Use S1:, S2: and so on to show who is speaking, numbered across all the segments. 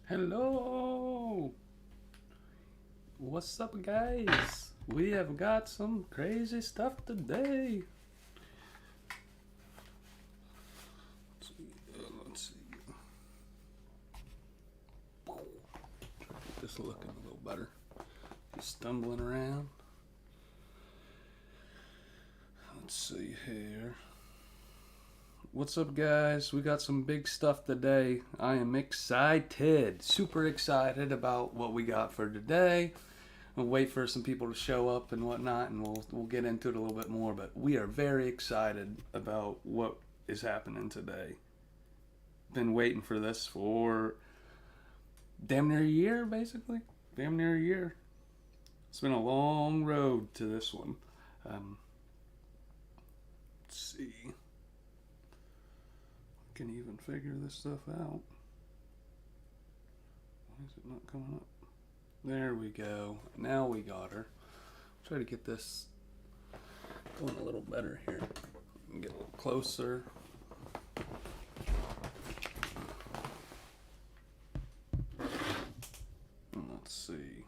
S1: Hello! What's up, guys? We have got some crazy stuff today. Let's see. Try to get this looking a little better. Just stumbling around. Let's see here. What's up, guys? We got some big stuff today. I am excited, super excited about what we got for today. We'll wait for some people to show up and whatnot, and we'll get into it a little bit more. But we are very excited about what is happening today. Been waiting for this for damn near a year, basically. Damn near a year. It's been a long road to this one. Let's see. Can even figure this stuff out. Why is it not coming up? There we go. Now we got her. Try to get this going a little better here. Get a little closer. Let's see.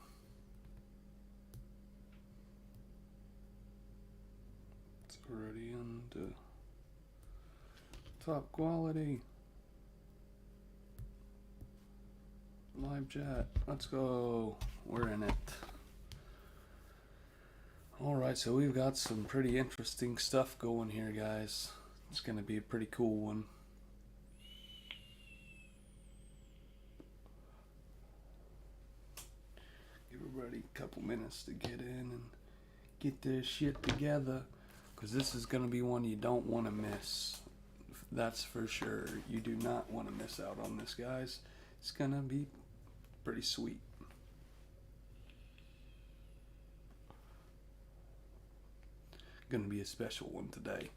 S1: It's already into top quality. Live chat. Let's go. We're in it. Alright, so we've got some pretty interesting stuff going here, guys. It's going to be a pretty cool one. Give everybody a couple minutes to get in and get their shit together, because this is going to be one you don't want to miss. That's for sure. You do not want to miss out on this, guys. It's going to be pretty sweet. Going to be a special one today.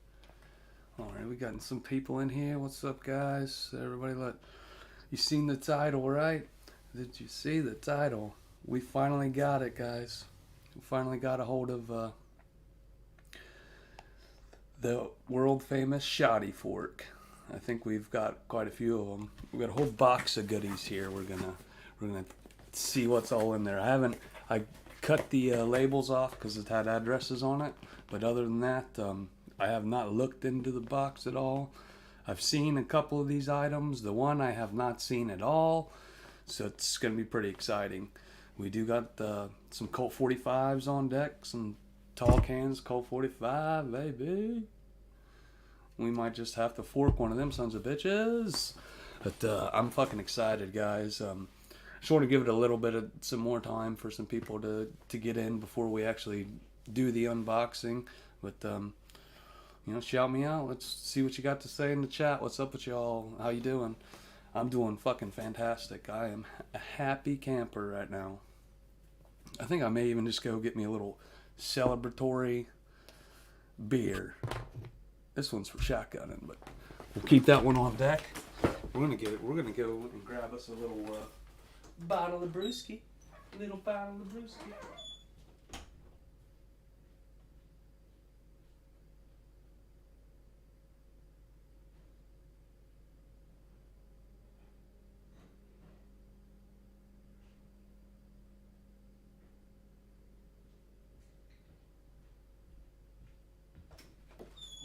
S1: Alright, we got some people in here. What's up, guys? Everybody, you seen the title, right? Did you see the title? We finally got it, guys. We finally got a hold of the world famous shoddy fork. I think we've got quite a few of them. We've got a whole box of goodies here. We're gonna see what's all in there. I cut the labels off because it had addresses on it, but other than that, I have not looked into the box at all. I've seen a couple of these items. The one I have not seen at all, so it's gonna be pretty exciting. We do got some Colt 45s on deck, some tall cans Colt 45, baby. We might just have to fork one of them sons of bitches. But I'm fucking excited, guys. Just want to give it a little bit of some more time for some people to get in before we actually do the unboxing. But shout me out. Let's see what you got to say in the chat. What's up with y'all? How you doing? I'm doing fucking fantastic. I am a happy camper right now. I think I may even just go get me a little celebratory beer. This one's for shotgunning, but we'll keep that one on deck. We're gonna go and grab us a little bottle of brewski. Little bottle of brewski.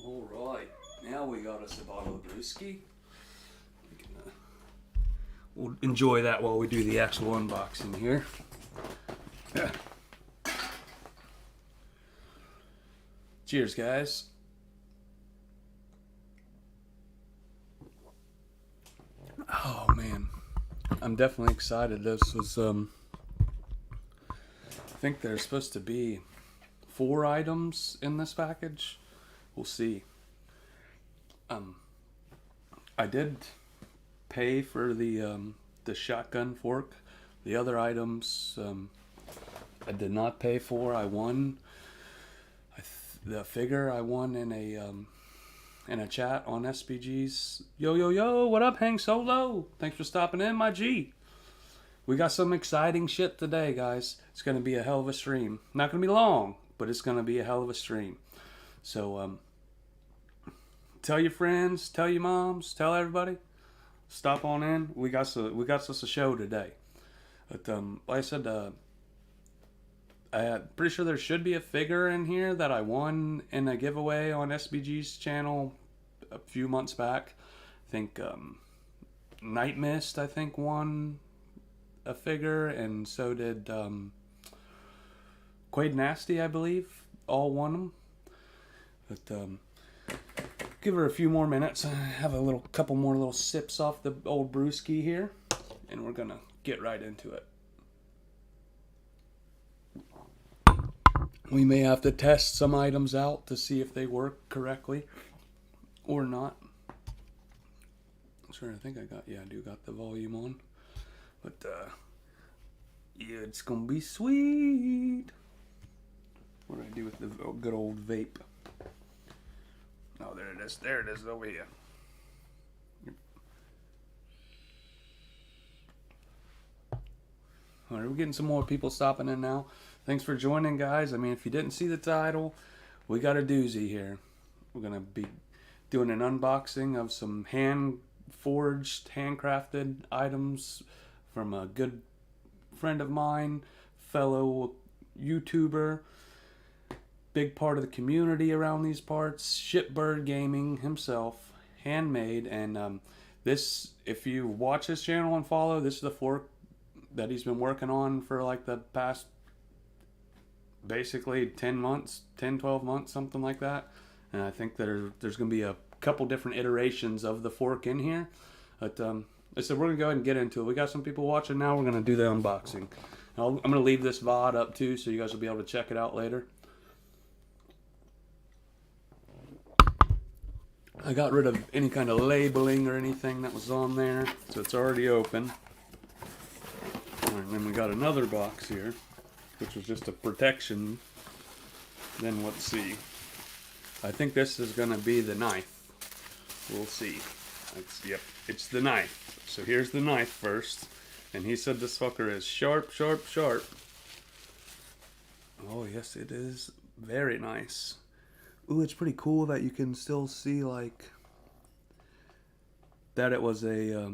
S1: Alright, now we got us a bottle of brewski. We'll enjoy that while we do the actual unboxing here. Yeah. Cheers, guys. Oh man, I'm definitely excited. This was I think there's supposed to be 4 items in this package. We'll see. I did pay for the shotgun fork. The other items I did not pay for. I won the figure. I won in a chat on SBG's. Yo, what up, Hang Solo? Thanks for stopping in, my G. We got some exciting shit today, guys. It's gonna be a hell of a stream. Not gonna be long, but it's gonna be a hell of a stream. So tell your friends, tell your moms, tell everybody. stop on in. We got us a show today. But like I said, I'm pretty sure there should be a figure in here that I won in a giveaway on SBG's channel a few months back. I think Night Mist, I think, won a figure, and so did Quaid Nasty, I believe. All won them. But give her a few more minutes. I have a couple more little sips off the old brewski here, and we're gonna get right into it. We may have to test some items out to see if they work correctly or not. Sure, I think I do got the volume on. But, yeah, it's gonna be sweet. What do I do with the good old vape? Oh, there it is. There it is over here. Alright, we're getting some more people stopping in now. Thanks for joining, guys. I mean, if you didn't see the title, we got a doozy here. We're going to be doing an unboxing of some hand-forged, handcrafted items from a good friend of mine, fellow YouTuber, big part of the community around these parts, Shitbird Gaming himself, handmade. And this, if you watch his channel and follow, this is the fork that he's been working on for like the past basically 10 months, 12 months, something like that. And I think there's going to be a couple different iterations of the fork in here. But I said we're going to go ahead and get into it. We got some people watching now. We're going to do the unboxing. I'm going to leave this VOD up too, so you guys will be able to check it out later. I got rid of any kind of labeling or anything that was on there, so it's already open. And then we got another box here, which was just a protection. Then let's see. I think this is going to be the knife. We'll see. Yep, it's the knife. So here's the knife first. And he said this fucker is sharp, sharp, sharp. Oh, yes, it is. Very nice. Ooh, it's pretty cool that you can still see, like, that it was a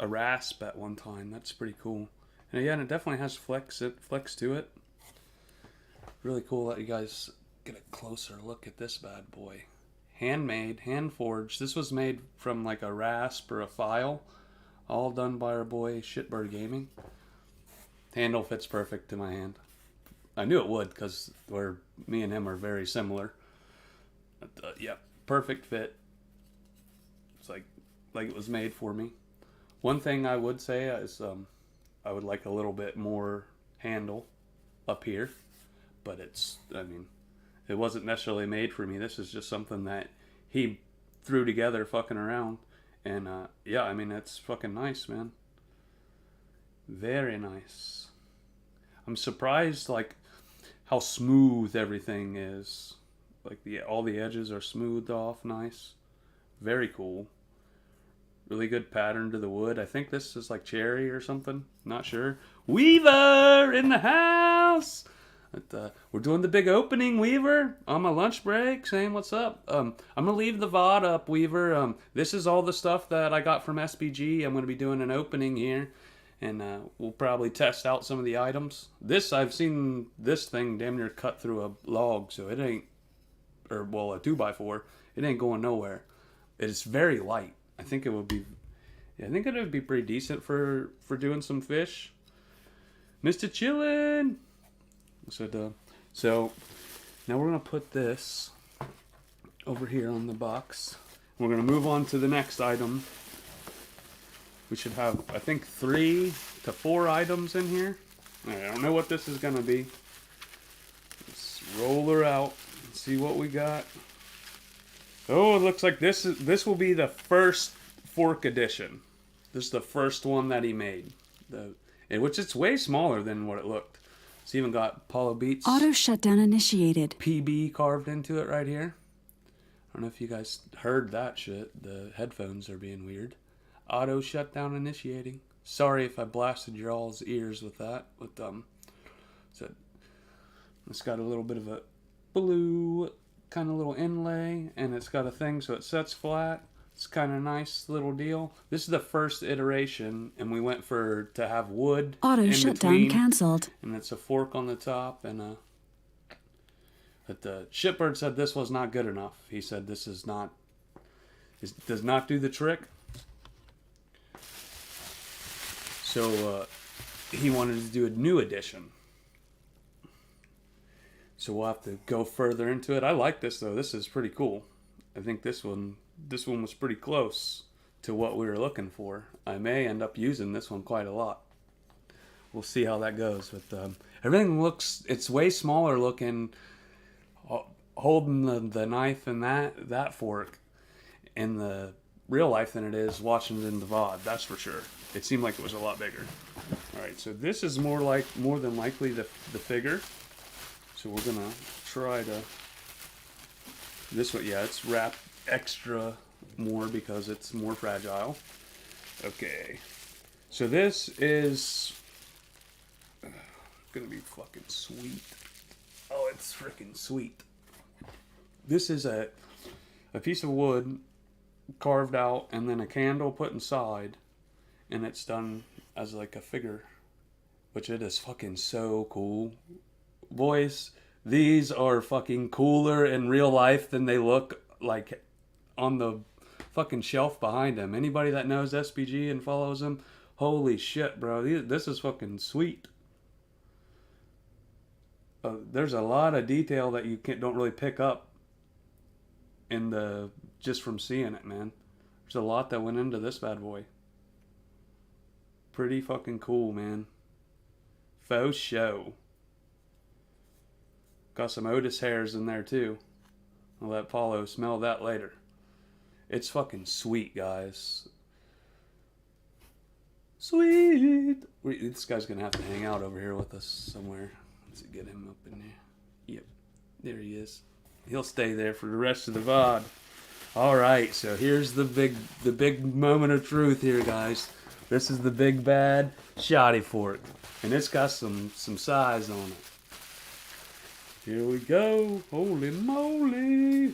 S1: rasp at one time. That's pretty cool. And yeah, and it definitely has flex to it. Really cool that you guys get a closer look at this bad boy. Handmade, hand forged. This was made from like a rasp or a file. All done by our boy Shitbird Gaming. Handle fits perfect to my hand. I knew it would because me and him are very similar. But, yeah, perfect fit. It's like it was made for me. One thing I would say is I would like a little bit more handle up here, but it wasn't necessarily made for me. This is just something that he threw together fucking around. And yeah, I mean, it's fucking nice, man. Very nice. I'm surprised, like, how smooth everything is. Like, all the edges are smoothed off nice. Very cool. Really good pattern to the wood. I think this is like cherry or something. Not sure. Weaver in the house! But, we're doing the big opening, Weaver, on my lunch break, saying what's up. I'm going to leave the VOD up, Weaver. This is all the stuff that I got from SBG. I'm going to be doing an opening here, and we'll probably test out some of the items. I've seen this thing damn near cut through a log, so it ain't, a 2x4. It ain't going nowhere. It's very light. I think it would be pretty decent for doing some fish. Mr. Chillin'! So now we're going to put this over here on the box. We're going to move on to the next item. We should have, I think, 3 to 4 items in here. I don't know what this is going to be. Let's roll her out and see what we got. Oh, it looks like this will be the first fork edition. This is the first one that he made. Which it's way smaller than what it looked. It's even got Paulo Beats
S2: auto shutdown initiated.
S1: PB carved into it right here. I don't know if you guys heard that shit. The headphones are being weird. Auto shutdown initiating. Sorry if I blasted your all's ears with that. But so it's got a little bit of a blue kind of little inlay, and it's got a thing so it sets flat. It's kind of nice little deal. This is the first iteration, and we went to have wood
S2: Auto
S1: in
S2: shutdown
S1: between,
S2: canceled.
S1: and it's a fork on the top, and but the shipbird said this was not good enough. He said this does not do the trick. So he wanted to do a new edition. So we'll have to go further into it. I like this though. This is pretty cool. I think this one was pretty close to what we were looking for. I may end up using this one quite a lot. We'll see how that goes. But everything it's way smaller looking, holding the knife and that fork in the real life than it is watching it in the VOD. That's for sure. It seemed like it was a lot bigger. All right, so this is more than likely the figure. So we're gonna try to. This one, yeah, it's wrapped extra more because it's more fragile. Okay, so this is gonna be fucking sweet. Oh, it's freaking sweet. This is a piece of wood carved out and then a candle put inside, and it's done as like a figure, which it is fucking so cool. Boys, these are fucking cooler in real life than they look like on the fucking shelf behind them. Anybody that knows SBG and follows them, holy shit, bro. This is fucking sweet. There's a lot of detail that you don't really pick up just from seeing it, man. There's a lot that went into this bad boy. Pretty fucking cool, man. Faux show. Got some Otis hairs in there too. I'll let Paulo smell that later. It's fucking sweet, guys. Sweet. This guy's gonna have to hang out over here with us somewhere. Let's get him up in there. Yep, there he is. He'll stay there for the rest of the VOD. All right, so here's the big moment of truth here, guys. This is the big bad shoddy fork, and it's got some size on it. Here we go. Holy moly.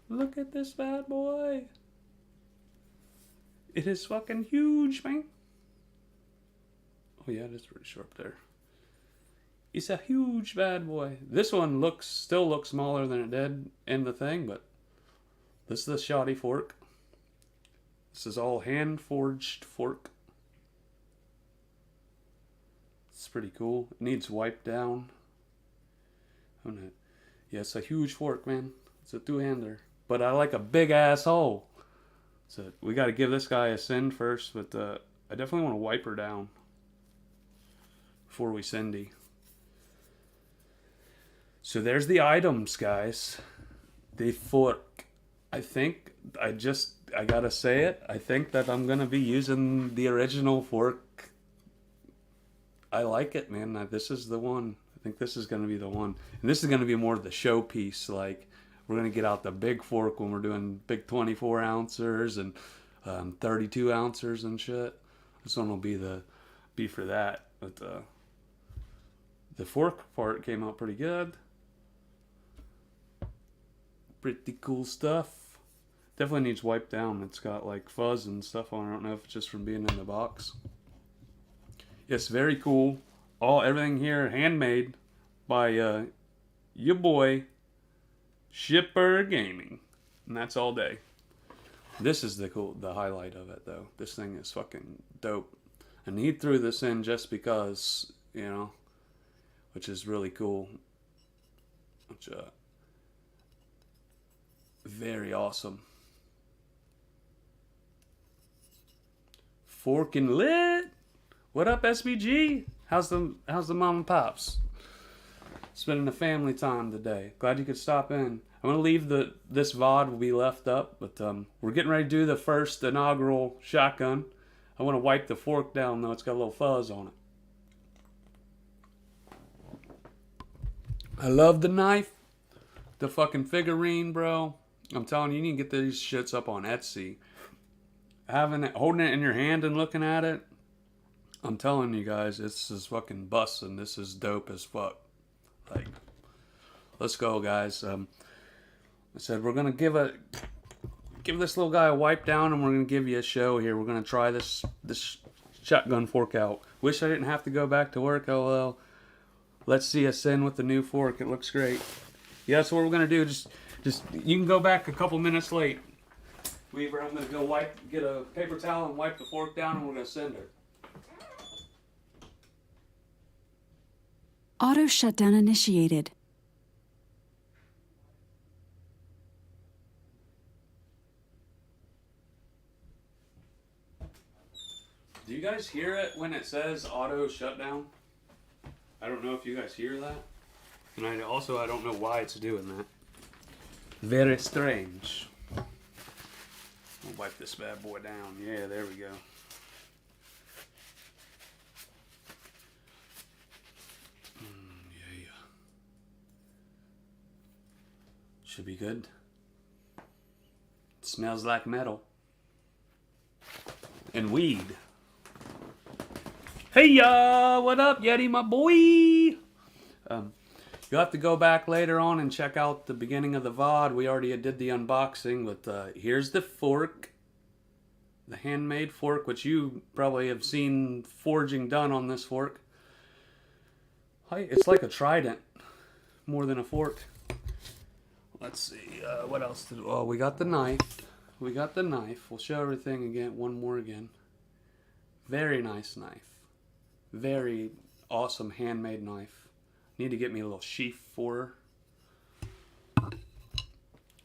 S1: Look at this bad boy. It is fucking huge, man. Oh yeah, it is pretty sharp there. It's a huge bad boy. This one still looks smaller than it did in the thing, but this is the shoddy fork. This is all hand forged fork. It's pretty cool. It needs wiped down. Yeah, it's a huge fork, man. It's a two-hander. But I like a big ass hole. So we got to give this guy a send first, but I definitely want to wipe her down before we sendy. So there's the items, guys. The fork. I think I gotta say it. I think that I'm gonna be using the original fork. I like it, man. This is the one. I think this is going to be the one. And this is going to be more of the showpiece. Like, we're going to get out the big fork when we're doing big 24 ounces and 32 ounces and shit. This one will be for that. But the fork part came out pretty good. Pretty cool stuff. Definitely needs wiped down. It's got like fuzz and stuff on it. I don't know if it's just from being in the box. Yes, very cool. Everything here handmade by your boy Shipper Gaming, and that's all day. This is the highlight of it though. This thing is fucking dope, and he threw this in just because, which is really cool. Which very awesome. Forking lit. What up, SBG? How's the mom and pops? Spending the family time today. Glad you could stop in. I'm gonna leave this VOD will be left up, but we're getting ready to do the first inaugural shotgun. I want to wipe the fork down though. It's got a little fuzz on it. I love the knife. The fucking figurine, bro. I'm telling you, you need to get these shits up on Etsy. Holding it in your hand and looking at it. I'm telling you guys, this is fucking bussin'. This is dope as fuck. Like, let's go, guys. I said we're gonna give it give this little guy a wipe down, and we're gonna give you a show here. We're gonna try this shotgun fork out. Wish I didn't have to go back to work. Oh well. Let's see us in with the new fork. It looks great. Yeah, that's what we're gonna do. Just you can go back a couple minutes late. Weaver, I'm gonna go get a paper towel and wipe the fork down, and we're gonna send her.
S2: Auto shutdown initiated.
S1: Do you guys hear it when it says auto shutdown? I don't know if you guys hear that. And I don't know why it's doing that. Very strange. I'll wipe this bad boy down. Yeah, there we go. Yeah. Should be good. It smells like metal. And weed. Hey y'all, what up, Yeti, my boy? You'll have to go back later on and check out the beginning of the VOD. We already did the unboxing, but here's the fork. The handmade fork, which you probably have seen forging done on this fork. It's like a trident, more than a fork. Let's see, what else did... Oh, we got the knife. We got the knife. We'll show everything again, one more again. Very nice knife. Very awesome handmade knife. Need to get me a little sheath for her.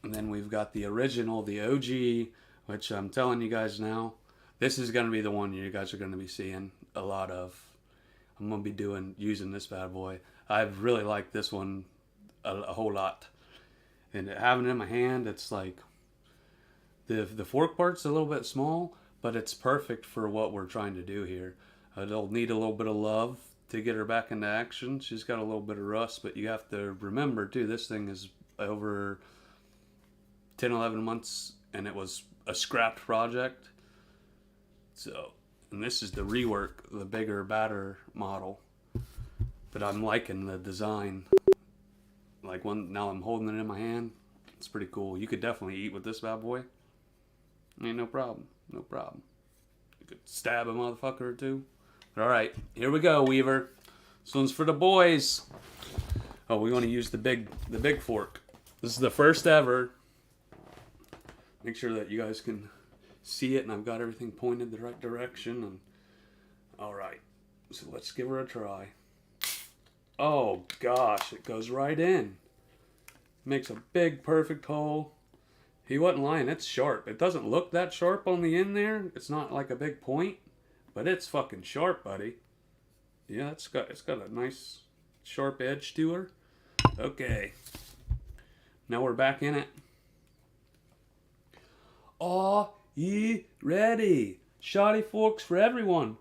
S1: And then we've got the original, the OG, which I'm telling you guys now, this is going to be the one you guys are going to be seeing a lot of. I'm going to be using this bad boy. I've really liked this one a whole lot. And having it in my hand, it's like, the fork part's a little bit small, but it's perfect for what we're trying to do here. It'll need a little bit of love to get her back into action. She's got a little bit of rust, but you have to remember too, this thing is over 10, 11 months, and it was a scrapped project. So, and this is the rework, the bigger, badder model. But I'm liking the design. Like now I'm holding it in my hand. It's pretty cool. You could definitely eat with this bad boy. Ain't no problem. No problem. You could stab a motherfucker or two. All right, here we go, Weaver. This one's for the boys. Oh, we want to use the big fork. This is the first ever. Make sure that you guys can see it, and I've got everything pointed the right direction. And all right, so let's give her a try. Oh gosh, it goes right in. Makes a big, perfect hole. He wasn't lying. It's sharp. It doesn't look that sharp on the end there. It's not like a big point. But it's fucking sharp, buddy. Yeah, it's got a nice sharp edge to her. Okay. Now we're back in it. Are ye ready? Shoddy forks for everyone.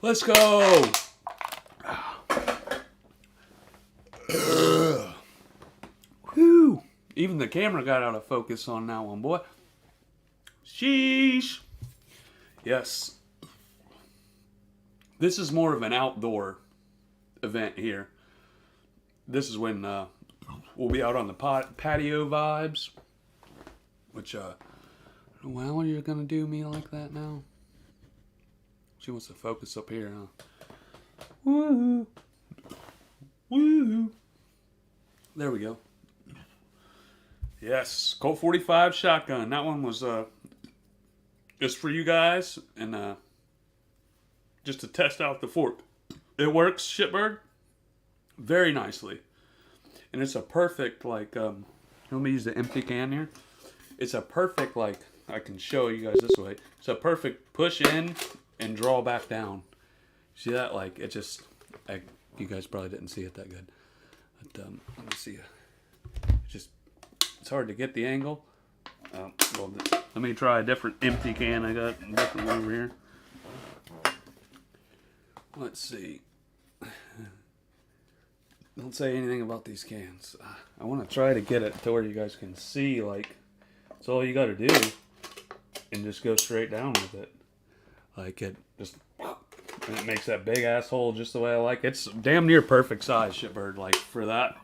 S1: Let's go. Whew. Even the camera got out of focus on that one, boy. Sheesh. Yes. This is more of an outdoor event here. This is when we'll be out on the patio vibes. Which, well, you're going to do me like that now? She wants to focus up here, huh? Woo. Woo. There we go. Yes, Colt 45 shotgun. That one was just for you guys and just to test out the fork. It works, shitbird, very nicely, and it's a perfect like. Let me use the empty can here. It's a perfect like. I can show you guys this way. It's a perfect push in and draw back down. See that? Like it just. You guys probably didn't see it that good. But let me see. It's hard to get the angle. Well, let me try a different empty can. I got a different one over here. Let's see. Don't say anything about these cans. I want to try to get it to where you guys can see, like, it's all you got to do. And just go straight down with it. Like it just, And it makes that big asshole just the way I like. It's damn near perfect size, shitbird. Like for that,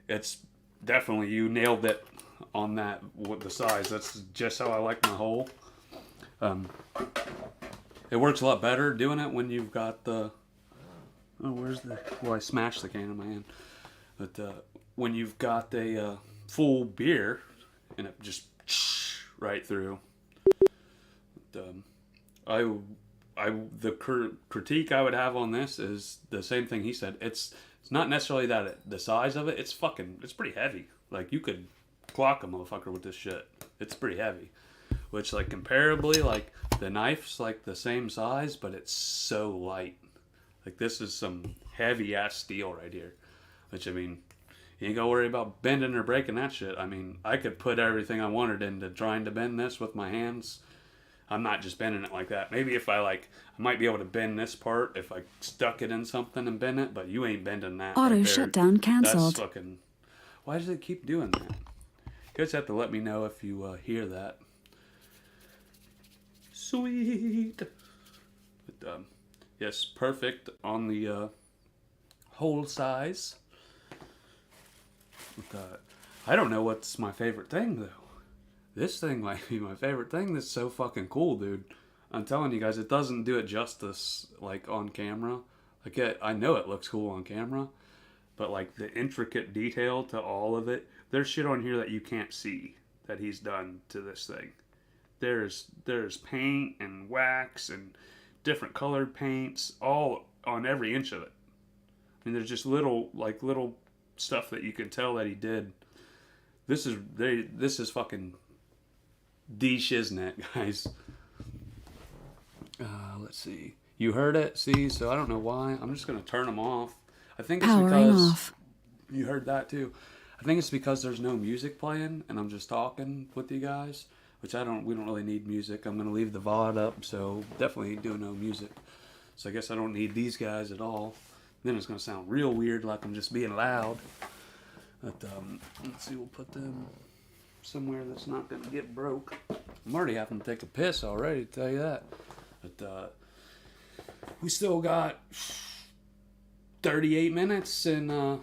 S1: it's definitely, you nailed it on that with the size. That's just how I like my hole. It works a lot better doing it when you've got the. Oh, where's the? Well, I smashed the can in my hand. But when you've got a full beer and it just right through. But, the critique I would have on this is the same thing he said. It's not necessarily that the size of it. It's pretty heavy. Like you could clock a motherfucker with this shit. It's pretty heavy. Which like comparably, like the knife's like the same size, but it's so light. Like this is some heavy ass steel right here. Which I mean, you ain't gotta worry about bending or breaking that shit. I mean, I could put everything I wanted into trying to bend this with my hands. I'm not just bending it like that. Maybe if I might be able to bend this part if I stuck it in something and bend it, but you ain't bending that.
S2: Auto
S1: right there.
S2: shutdown canceled.
S1: That's fucking. Why does it keep doing that? You guys have to let me know if you hear that. Sweet. But, yes, perfect on the hole size. But, I don't know what's my favorite thing though. This thing might be my favorite thing. That's so fucking cool, dude. I'm telling you guys, it doesn't do it justice, like, on camera. Like, I know it looks cool on camera, but, like, the intricate detail to all of it, there's shit on here that you can't see that he's done to this thing. There's paint and wax and different colored paints all on every inch of it. I mean, there's just little stuff that you can tell that he did. This is fucking D-shiznit, guys. Let's see. You heard it, see? So I don't know why. I'm just going to turn them off. I think it's
S2: Powering
S1: because...
S2: off.
S1: You heard that too. I think it's because there's no music playing and I'm just talking with you guys, which we don't really need music. I'm going to leave the VOD up, so definitely do no music. So I guess I don't need these guys at all. Then it's going to sound real weird like I'm just being loud. But let's see, we'll put them somewhere that's not going to get broke. I'm already having to take a piss already, to tell you that. But we still got 38 minutes and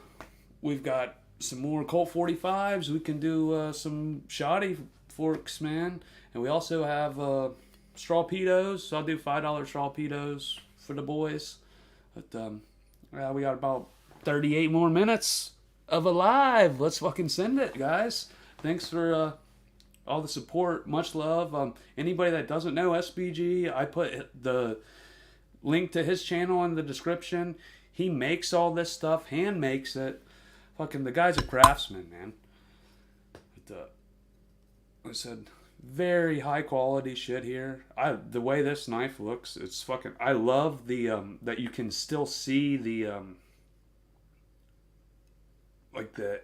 S1: we've got some more Colt 45s. We can do some shoddy forks, man. And we also have strawpedos. So I'll do $5 strawpedos for the boys. But we got about 38 more minutes of alive. Let's fucking send it, guys. Thanks for all the support. Much love. Anybody that doesn't know SBG, I put the link to his channel in the description. He makes all this stuff, hand makes it. Fucking the guy's a craftsman, man. But, like I said, very high quality shit here. The way this knife looks, it's fucking. I love the that you can still see the like the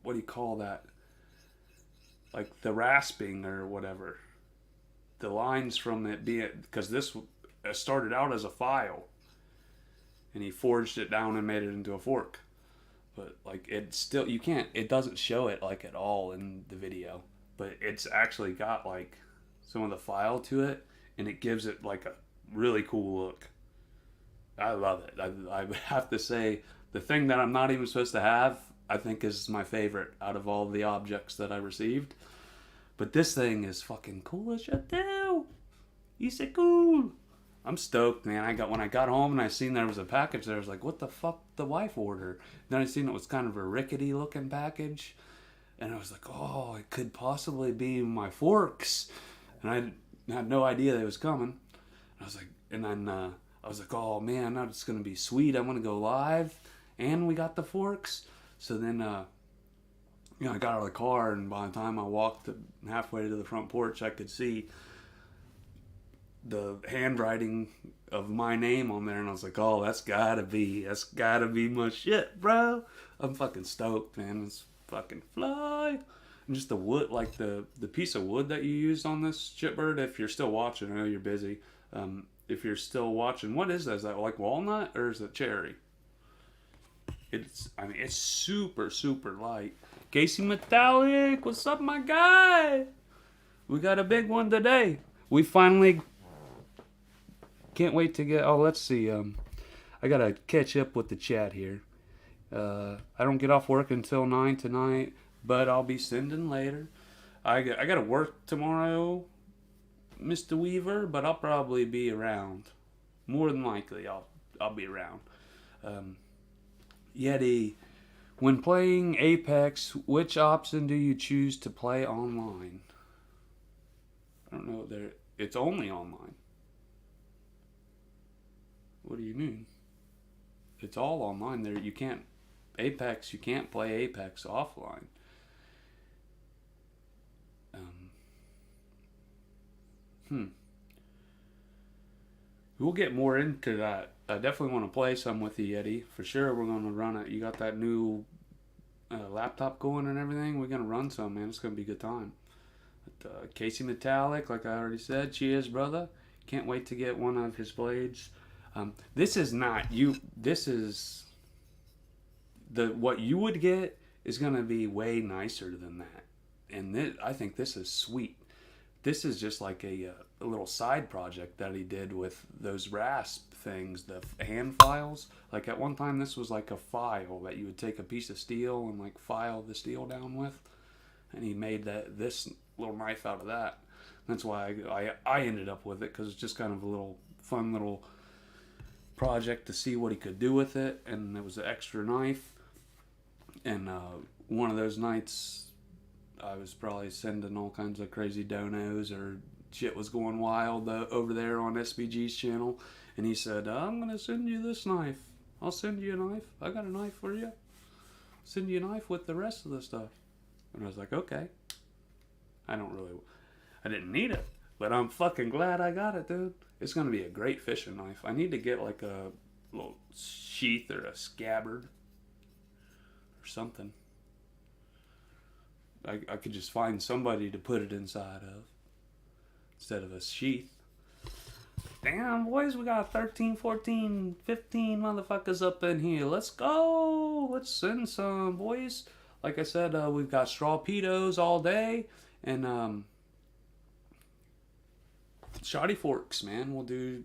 S1: what do you call that? Like the rasping or whatever. The lines from it being, because this started out as a file. And he forged it down and made it into a fork. But like it still, it doesn't show it like at all in the video. But it's actually got like some of the file to it. And it gives it like a really cool look. I love it. I have to say, the thing that I'm not even supposed to have, I think is my favorite out of all the objects that I received. But this thing is fucking cool as shit too. You say cool. I'm stoked, man. When I got home and I seen there was a package there, I was like, what the fuck the wife order? Then I seen it was kind of a rickety looking package. And I was like, oh, it could possibly be my forks. And I had no idea they was coming. And I was like, and then I was like, oh man, that's gonna be sweet. I'm gonna go live. And we got the forks. So then I got out of the car, and by the time I walked halfway to the front porch, I could see the handwriting of my name on there, and I was like, oh, that's gotta be my shit, bro. I'm fucking stoked, man. It's fucking fly. And just the wood, like the piece of wood that you used on this shitbird, if you're still watching, I know you're busy. If you're still watching, what is that? Is that like walnut or is it cherry? It's super, super light. Casey Metallic, what's up, my guy? We got a big one today. We finally can't wait to get. Oh, let's see. I gotta catch up with the chat here. I don't get off work until 9 tonight, but I'll be sending later. I gotta work tomorrow, Mr. Weaver, but I'll probably be around. More than likely, I'll be around. Yeti, when playing Apex, which option do you choose to play online? I don't know. It's only online. What do you mean? It's all online. There, you can't Apex. You can't play Apex offline. We'll get more into that. I definitely want to play some with you, Yeti. For sure, we're going to run it. You got that new laptop going and everything. We're going to run some, man. It's going to be a good time. But, Casey Metallic, like I already said, cheers, brother. Can't wait to get one of his blades. This is not you. This is what you would get is going to be way nicer than that. And I think this is sweet. This is just like a little side project that he did with those rasp things, the hand files. Like at one time, this was like a file that you would take a piece of steel and like file the steel down with. And he made this little knife out of that. That's why I ended up with it, because it's just kind of a little fun little project to see what he could do with it. And it was an extra knife. And one of those nights, I was probably sending all kinds of crazy donos, or shit was going wild over there on SBG's channel. And he said, I'm going to send you this knife. I'll send you a knife. I got a knife for you. Send you a knife with the rest of the stuff. And I was like, okay. I didn't need it, but I'm fucking glad I got it, dude. It's going to be a great fishing knife. I need to get like a little sheath or a scabbard or something. I could just find somebody to put it inside of instead of a sheath. Damn, boys, we got 13, 14, 15 motherfuckers up in here. Let's go. Let's send some, boys. Like I said, we've got strawpedos all day. And shoddy forks, man. We'll do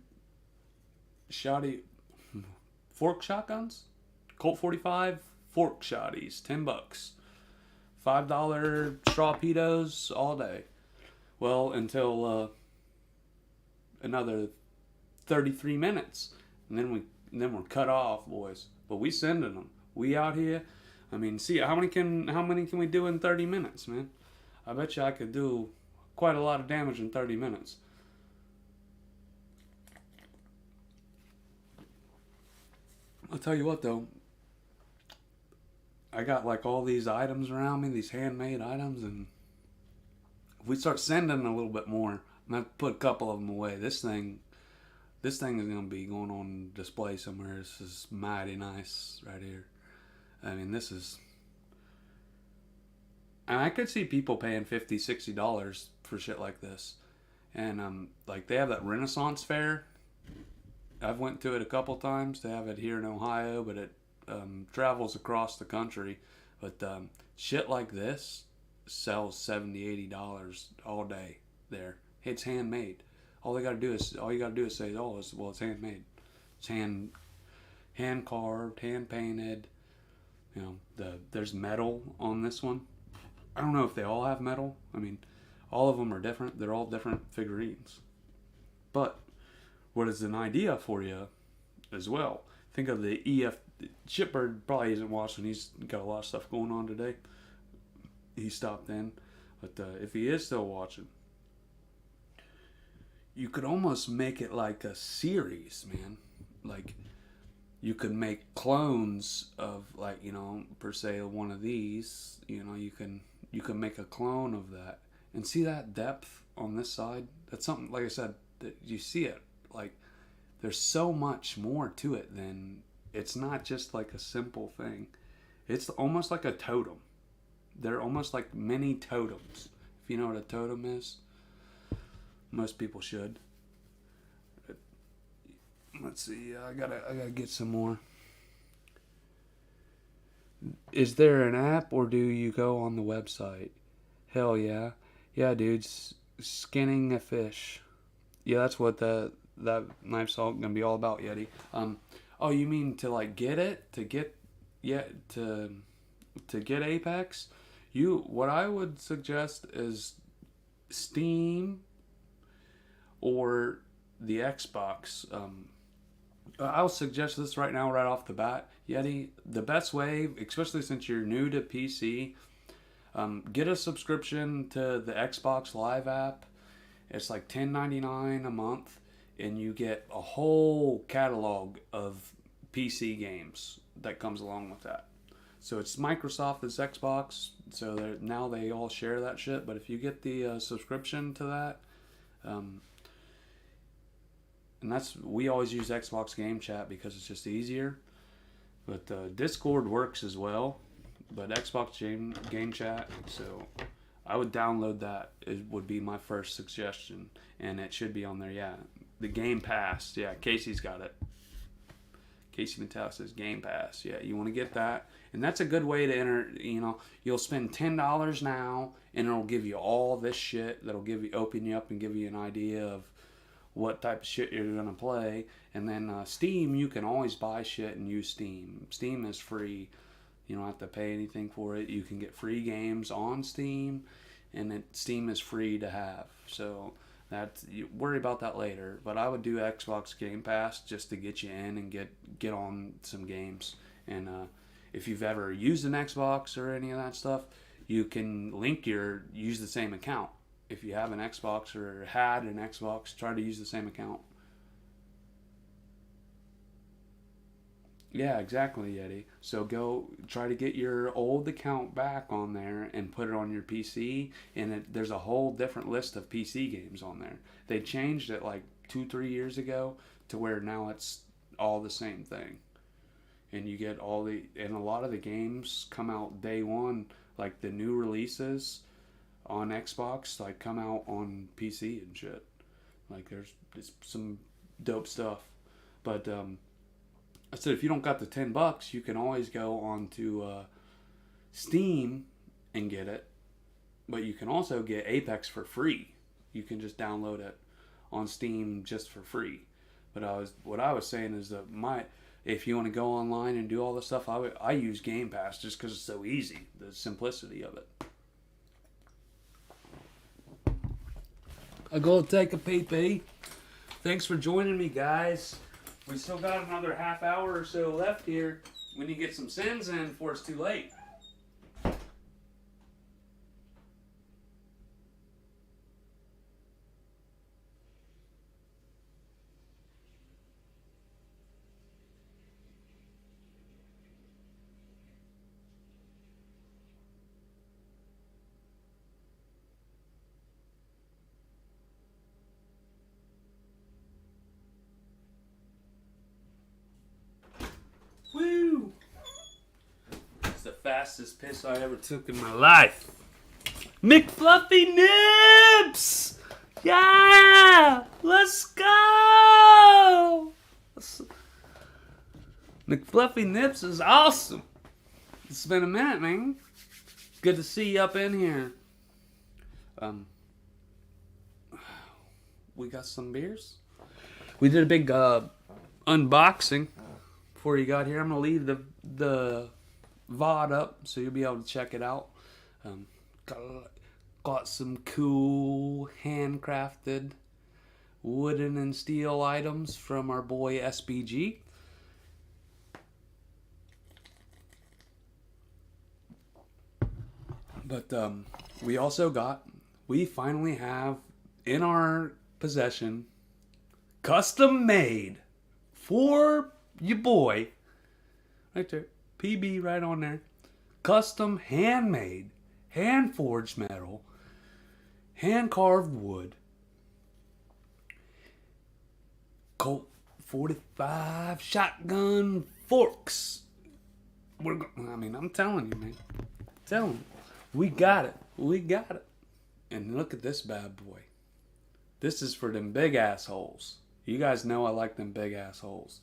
S1: shoddy fork shotguns. Colt 45 fork shoddies, $10. $5 strawpedos all day. Well, until another 33 minutes, and then we're cut off, boys. But we sending them. We out here. I mean, see how many can we do in 30 minutes, man? I bet you I could do quite a lot of damage in 30 minutes. I'll tell you what, though. I got like all these items around me, these handmade items, and if we start sending a little bit more, I'm gonna put a couple of them away. This thing is gonna be going on display somewhere. This is mighty nice right here. I mean, this is, and I could see people paying $50, $60 for shit like this. And like they have that Renaissance fair. I've went to it a couple times. They have it here in Ohio, but it travels across the country. But shit like this sells $70, $80 all day there. It's handmade. All you gotta do is say, oh, it's handmade. It's hand carved, hand painted. You know, there's metal on this one. I don't know if they all have metal. I mean, all of them are different. They're all different figurines. But what is an idea for you as well? Think of the EF. Shipbird probably isn't watching. He's got a lot of stuff going on today. He stopped in. But if he is still watching, you could almost make it like a series, man. Like, you could make clones of, like, you know, per se one of these. You know, you can make a clone of that. And see that depth on this side? That's something, like I said, that you see it. Like, there's so much more to it than, it's not just like a simple thing. It's almost like a totem. They're almost like mini totems. If you know what a totem is. Most people should. Let's see. I gotta get some more. Is there an app or do you go on the website? Hell yeah. Yeah, dude. Skinning a fish. Yeah, that's what that knife's all gonna be all about, Yeti. Oh, you mean to like get it to get to get Apex? What I would suggest is Steam or the Xbox. I'll suggest this right now, right off the bat, Yeti. The best way, especially since you're new to PC, get a subscription to the Xbox Live app. It's like $10.99 a month, and you get a whole catalog of PC games that comes along with that. So it's Microsoft, it's Xbox, so now they all share that shit. But if you get the subscription to that, and we always use Xbox Game Chat because it's just easier. But Discord works as well, but Xbox Game Chat. So I would download that. It would be my first suggestion, and it should be on there. Yeah, the Game Pass. Yeah, Casey's got it. Casey Mattel says Game Pass. Yeah, you want to get that, and that's a good way to enter. You'll spend $10 now, and it'll give you all this shit. That'll open you up and give you an idea of what type of shit you're gonna play. And then Steam, you can always buy shit and use Steam. Steam is free. You don't have to pay anything for it. You can get free games on Steam, and Steam is free to have. So you worry about that later. But I would do Xbox Game Pass just to get you in and get on some games. And if you've ever used an Xbox or any of that stuff, you can use the same account. If you have an Xbox or had an Xbox, try to use the same account. Yeah, exactly, Yeti. So go try to get your old account back on there and put it on your PC. And there's a whole different list of PC games on there. They changed it like 2-3 years ago to where now it's all the same thing. And you get and a lot of the games come out day one, like the new releases on Xbox, like come out on PC and shit. Like there's some dope stuff. But I said if you don't got the $10, you can always go on to Steam and get it. But you can also get Apex for free. You can just download it on Steam just for free. But what I was saying is that if you want to go online and do all this stuff, I use Game Pass just because it's so easy. The simplicity of it. I go take a pee-pee. Thanks for joining me, guys. We still got another half hour or so left here. We need to get some sins in before it's too late. Woo! It's the fastest piss I ever took in my life. McFluffy Nips! Yeah! Let's go! McFluffy Nips is awesome. It's been a minute, man. Good to see you up in here. We got some beers. We did a big unboxing before you got here. I'm gonna leave the VOD up so you'll be able to check it out. Got some cool handcrafted wooden and steel items from our boy SBG. But we finally have in our possession, custom made for your boy, right there, PB right on there, custom handmade, hand forged metal, hand carved wood, Colt 45 shotgun forks. I'm telling you, man. We got it. And look at this bad boy. This is for them big assholes. You guys know I like them big assholes.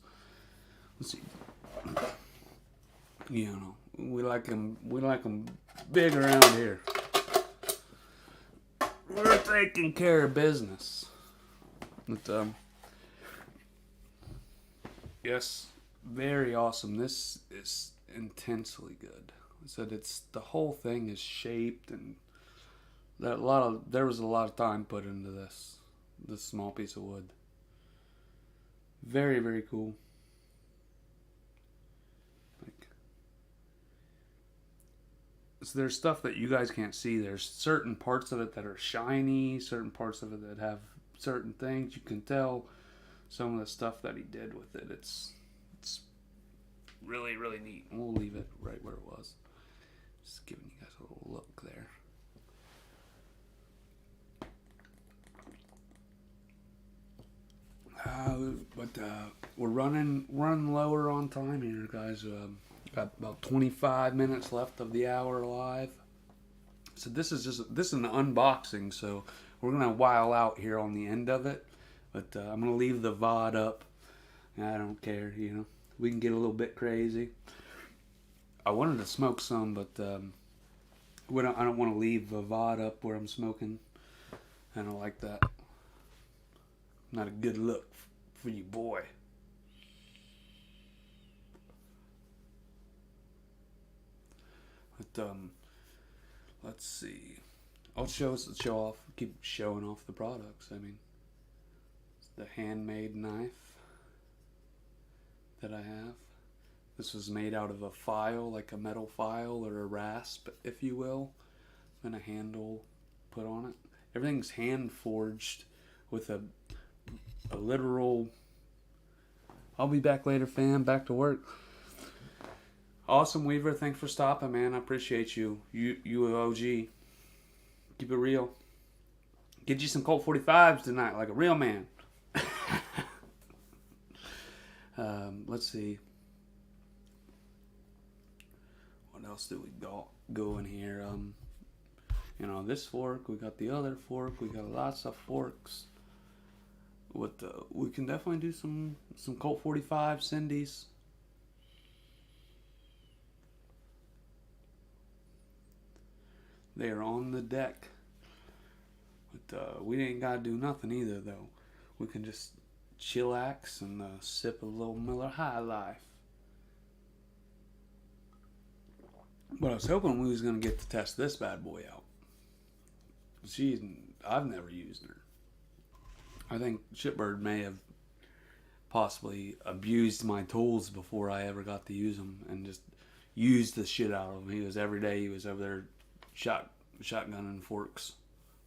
S1: Let's see. We like them big around here. We're taking care of business. But, Yes, very awesome. This is intensely good. I said it's the whole thing is shaped, and there was a lot of time put into this small piece of wood. Very, very cool. Like, so there's stuff that you guys can't see. There's certain parts of it that are shiny, certain parts of it that have certain things. You can tell some of the stuff that he did with it. It's really, really neat. And we'll leave it right where it was. Just giving you guys a little look there. But we're running lower on time here, guys. Got about 25 minutes left of the hour live. So this is an unboxing. So we're gonna while out here on the end of it. But I'm gonna leave the VOD up. I don't care, you know. We can get a little bit crazy. I wanted to smoke some, but I don't want to leave the VOD up where I'm smoking. I don't like that. Not a good look for you, boy. But let's see. I'll show off. Keep showing off the products. I mean, it's the handmade knife that I have. This was made out of a file, like a metal file or a rasp, if you will, and a handle put on it. Everything's hand forged with a literal. I'll be back later, fam. Back to work. Awesome, Weaver. Thanks for stopping, man. I appreciate you. You OG. Keep it real. Get you some Colt 45s tonight, like a real man. Let's see. What else do we got going here? You know, this fork. We got the other fork. We got lots of forks. We can definitely do some Colt 45 Cindy's. They are on the deck. But we ain't got to do nothing either, though. We can just chillax and sip a little Miller High Life. But I was hoping we was going to get to test this bad boy out. I've never used her. I think Shitbird may have possibly abused my tools before I ever got to use them, and just used the shit out of them. Every day he was over there shotgunning forks.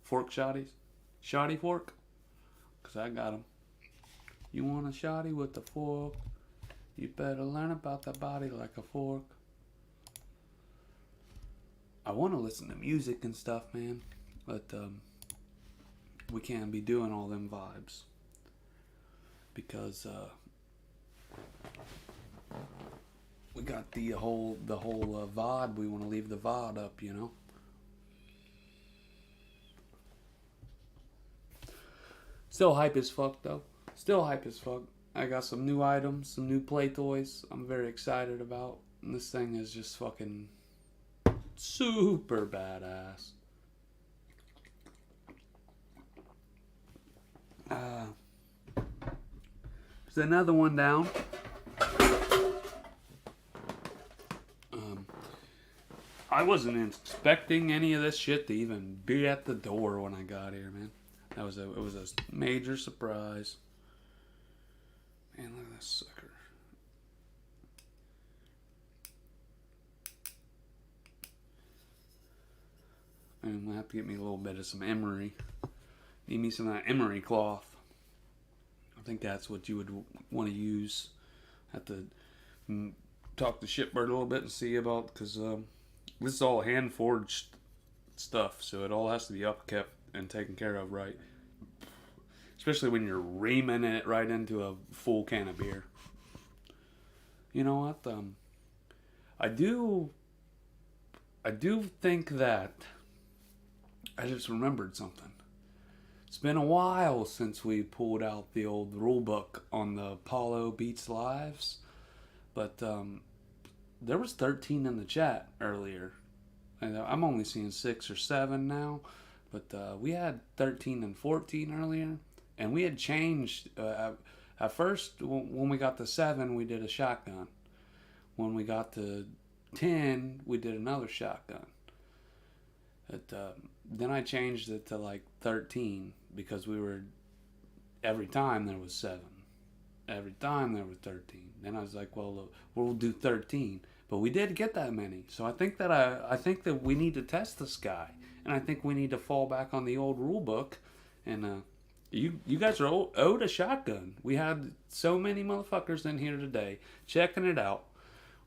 S1: Fork shotties? Shoddy fork? Because I got them. You want a shoddy with the fork? You better learn about the body like a fork. I want to listen to music and stuff, man. But we can't be doing all them vibes. Because we got the whole VOD. We want to leave the VOD up, you know. Still hype as fuck, though. Still hype as fuck. I got some new items, some new play toys I'm very excited about. And this thing is just fucking super badass. There's another one down. I wasn't expecting any of this shit to even be at the door when I got here, man. It was a major surprise. Man, look at this sucker. I'm gonna have to get me a little bit of some emery. Need me some of that emery cloth. I think that's what you would want to use. Have to talk to Shitbird a little bit and see about, because this is all hand forged stuff, so it all has to be upkept and taken care of right. Especially when you're reaming it right into a full can of beer. You know what? I do think that I just remembered something. It's been a while since we pulled out the old rule book on the Apollo Beats Lives, but there was 13 in the chat earlier. And I'm only seeing 6 or 7 now, but we had 13 and 14 earlier, and we had changed. At first, when we got to 7, we did a shotgun. When we got to 10, we did another shotgun. Then I changed it to like 13 because every time there was 7. Every time there was 13. Then I was like, well, look, we'll do 13. But we did get that many. So I think that we need to test this guy. And I think we need to fall back on the old rule book. And you guys are owed a shotgun. We had so many motherfuckers in here today checking it out.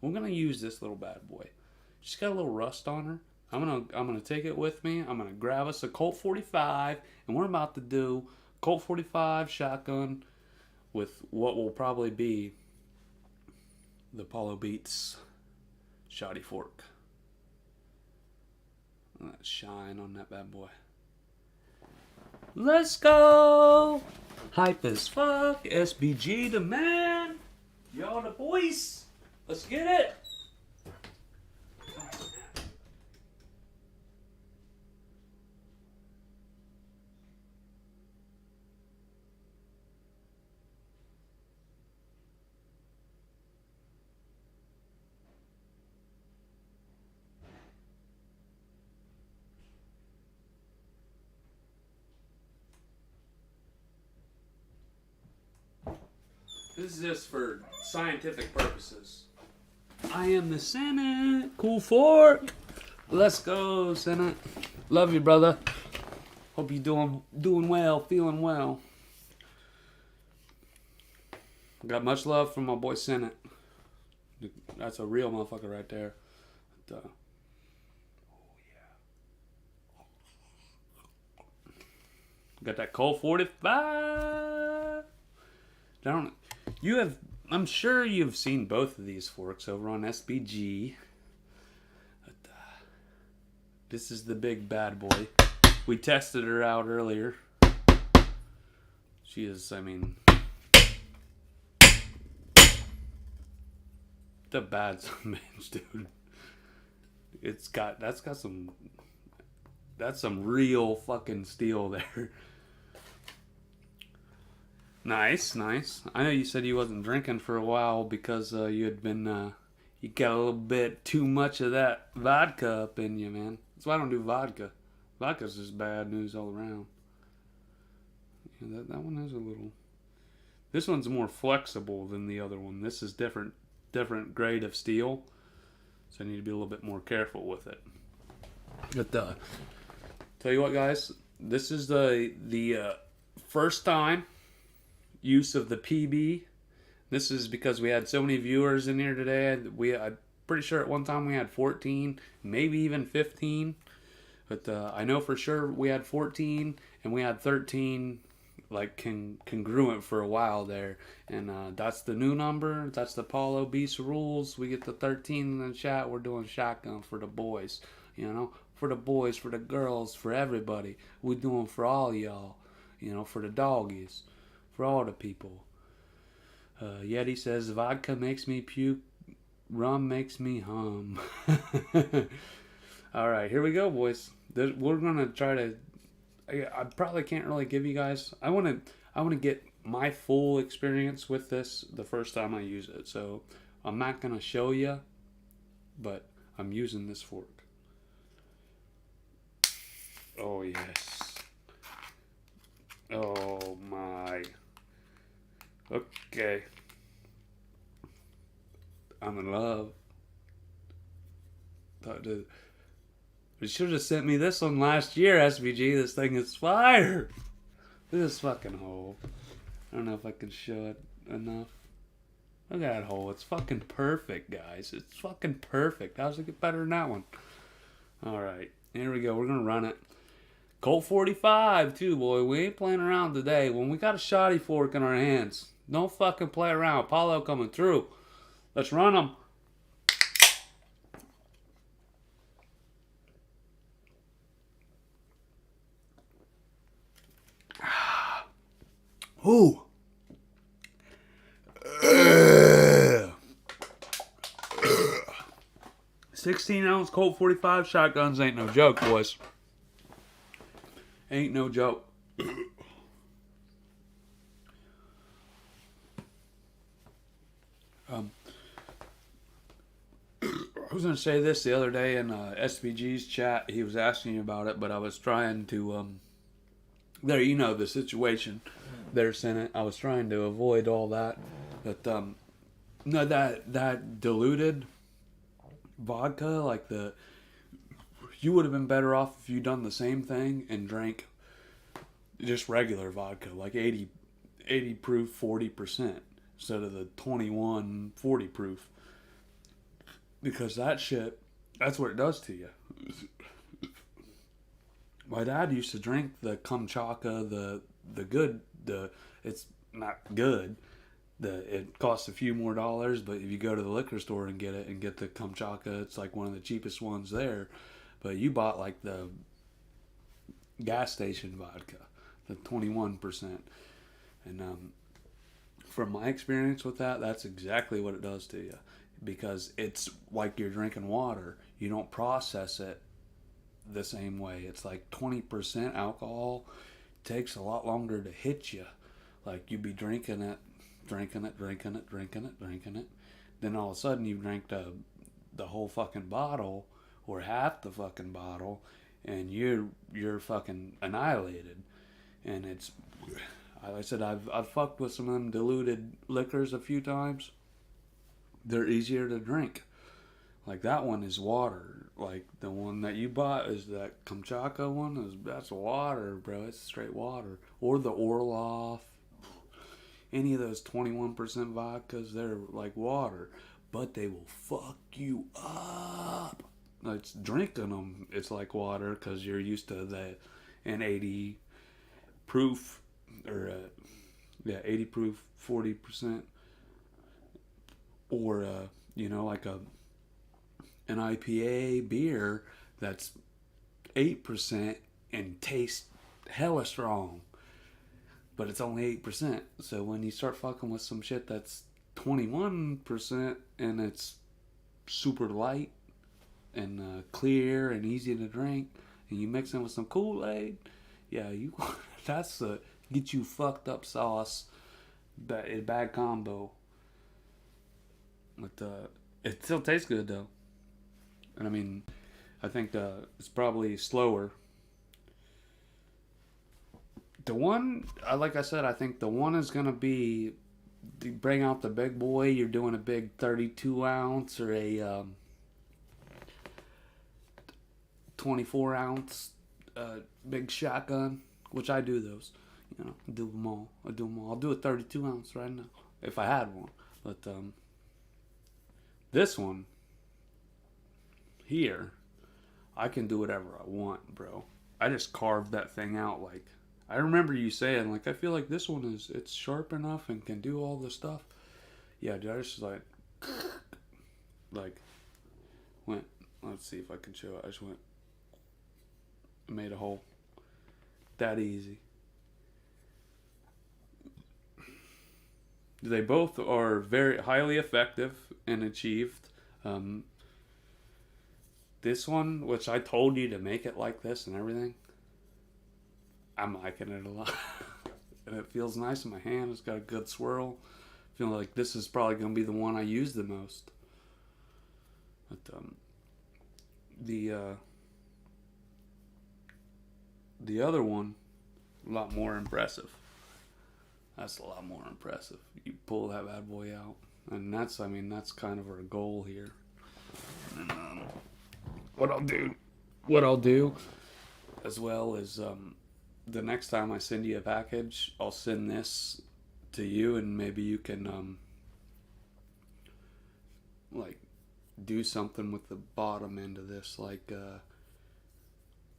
S1: We're gonna use this little bad boy. She's got a little rust on her. I'm gonna take it with me. I'm gonna grab us a Colt 45, and we're about to do Colt 45 shotgun with what will probably be the Apollo Beats shoddy fork. That shine on that bad boy. Let's go! Hype as fuck. SBG the man. Y'all the boys. Let's get it. This is just for scientific purposes. I am the Senate. Cool fork. Let's go, Senate. Love you, brother. Hope you're doing well, feeling well. Got much love from my boy Senate. That's a real motherfucker right there. But, oh yeah. Got that Colt 45. I'm sure you've seen both of these forks over on SBG. But, this is the big bad boy. We tested her out earlier. She is, I mean, the bad bitch, dude. That's some real fucking steel there. Nice. I know you said you wasn't drinking for a while because you had been, you got a little bit too much of that vodka up in you, man. That's why I don't do vodka. Vodka's just bad news all around. Yeah, that one is a little. This one's more flexible than the other one. This is different grade of steel, so I need to be a little bit more careful with it. But tell you what, guys, this is the first time use of the PB. This is because we had so many viewers in here today. I'm pretty sure at one time we had 14, maybe even 15. But I know for sure we had 14 and we had 13 like congruent for a while there. And that's the new number. That's the Apollo Beast rules. We get the 13 in the chat. We're doing shotgun for the boys. You know, for the boys, for the girls, for everybody. We're doing for all y'all. You know, for the doggies. For all the people. Yeti says, vodka makes me puke, rum makes me hum. Alright, here we go, boys. We're going to try to... I probably can't really give you guys... I want to get my full experience with this the first time I use it. So, I'm not going to show you, but I'm using this fork. Oh, yes. Oh, my... Okay. I'm in love. You should have sent me this one last year, SBG. This thing is fire. Look at this fucking hole. I don't know if I can show it enough. Look at that hole. It's fucking perfect, guys. It's fucking perfect. How's it get better than that one? Alright. Here we go. We're going to run it. Colt 45, too, boy. We ain't playing around today. When we got a shoddy fork in our hands, don't fucking play around. Apollo coming through. Let's run them. Ooh. 16-ounce Colt 45 shotguns ain't no joke, boys. Ain't no joke. Um, I was gonna say this the other day in SBG's chat. He was asking me about it, but I was trying to there, you know, the situation there, Senate. I was trying to avoid all that, but no, that diluted vodka, like the you would have been better off if you done the same thing and drank just regular vodka, like 80 proof, 40% instead of the 21 40 proof, because that shit, that's what it does to you. My dad used to drink the Kamchatka, the good, the it's not good. It costs a few more dollars, but if you go to the liquor store and get it and get the Kamchatka, it's like one of the cheapest ones there. But you bought like the gas station vodka, the 21%, and from my experience with that, that's exactly what it does to you, because it's like you're drinking water. You don't process it the same way. It's like 20% alcohol. It takes a lot longer to hit you. Like you'd be drinking it. Then all of a sudden you drink the whole fucking bottle or half the fucking bottle, and you're fucking annihilated. And it's, like I said, I've fucked with some of them diluted liquors a few times. They're easier to drink. Like that one is water. Like the one that you bought is that Kamchatka one. That's water, bro. It's straight water. Or the Orloff. Any of those 21% vodkas, they're like water. But they will fuck you up. It's drinking them. It's like water because you're used to an 80 proof or 80 proof 40%, or like an IPA beer that's 8% and tastes hella strong, but it's only 8%. So when you start fucking with some shit that's 21% and it's super light and clear and easy to drink, and you mix it with some Kool-Aid, yeah, that's the get you fucked up sauce. A bad combo. But it still tastes good though. And I mean, I think it's probably slower. The one, like I said, I think the one is gonna be to bring out the big boy. You're doing a big 32 ounce or a 24 ounce big shotgun, which I do those. I do them all. I'll do a 32 ounce right now if I had one. But this one here, I can do whatever I want, bro. I just carved that thing out. Like, I remember you saying, like, I feel like this one it's sharp enough and can do all the stuff. Yeah, dude, I just like went. Let's see if I can show it. I just went, made a hole. That easy. They both are very highly effective and achieved. This one, which I told you to make it like this and everything, I'm liking it a lot. And it feels nice in my hand. It's got a good swirl. I feel like this is probably going to be the one I use the most. But the other one, a lot more impressive. That's a lot more impressive. You pull that bad boy out. And that's kind of our goal here. And what I'll do as well is the next time I send you a package, I'll send this to you, and maybe you can like do something with the bottom end of this, like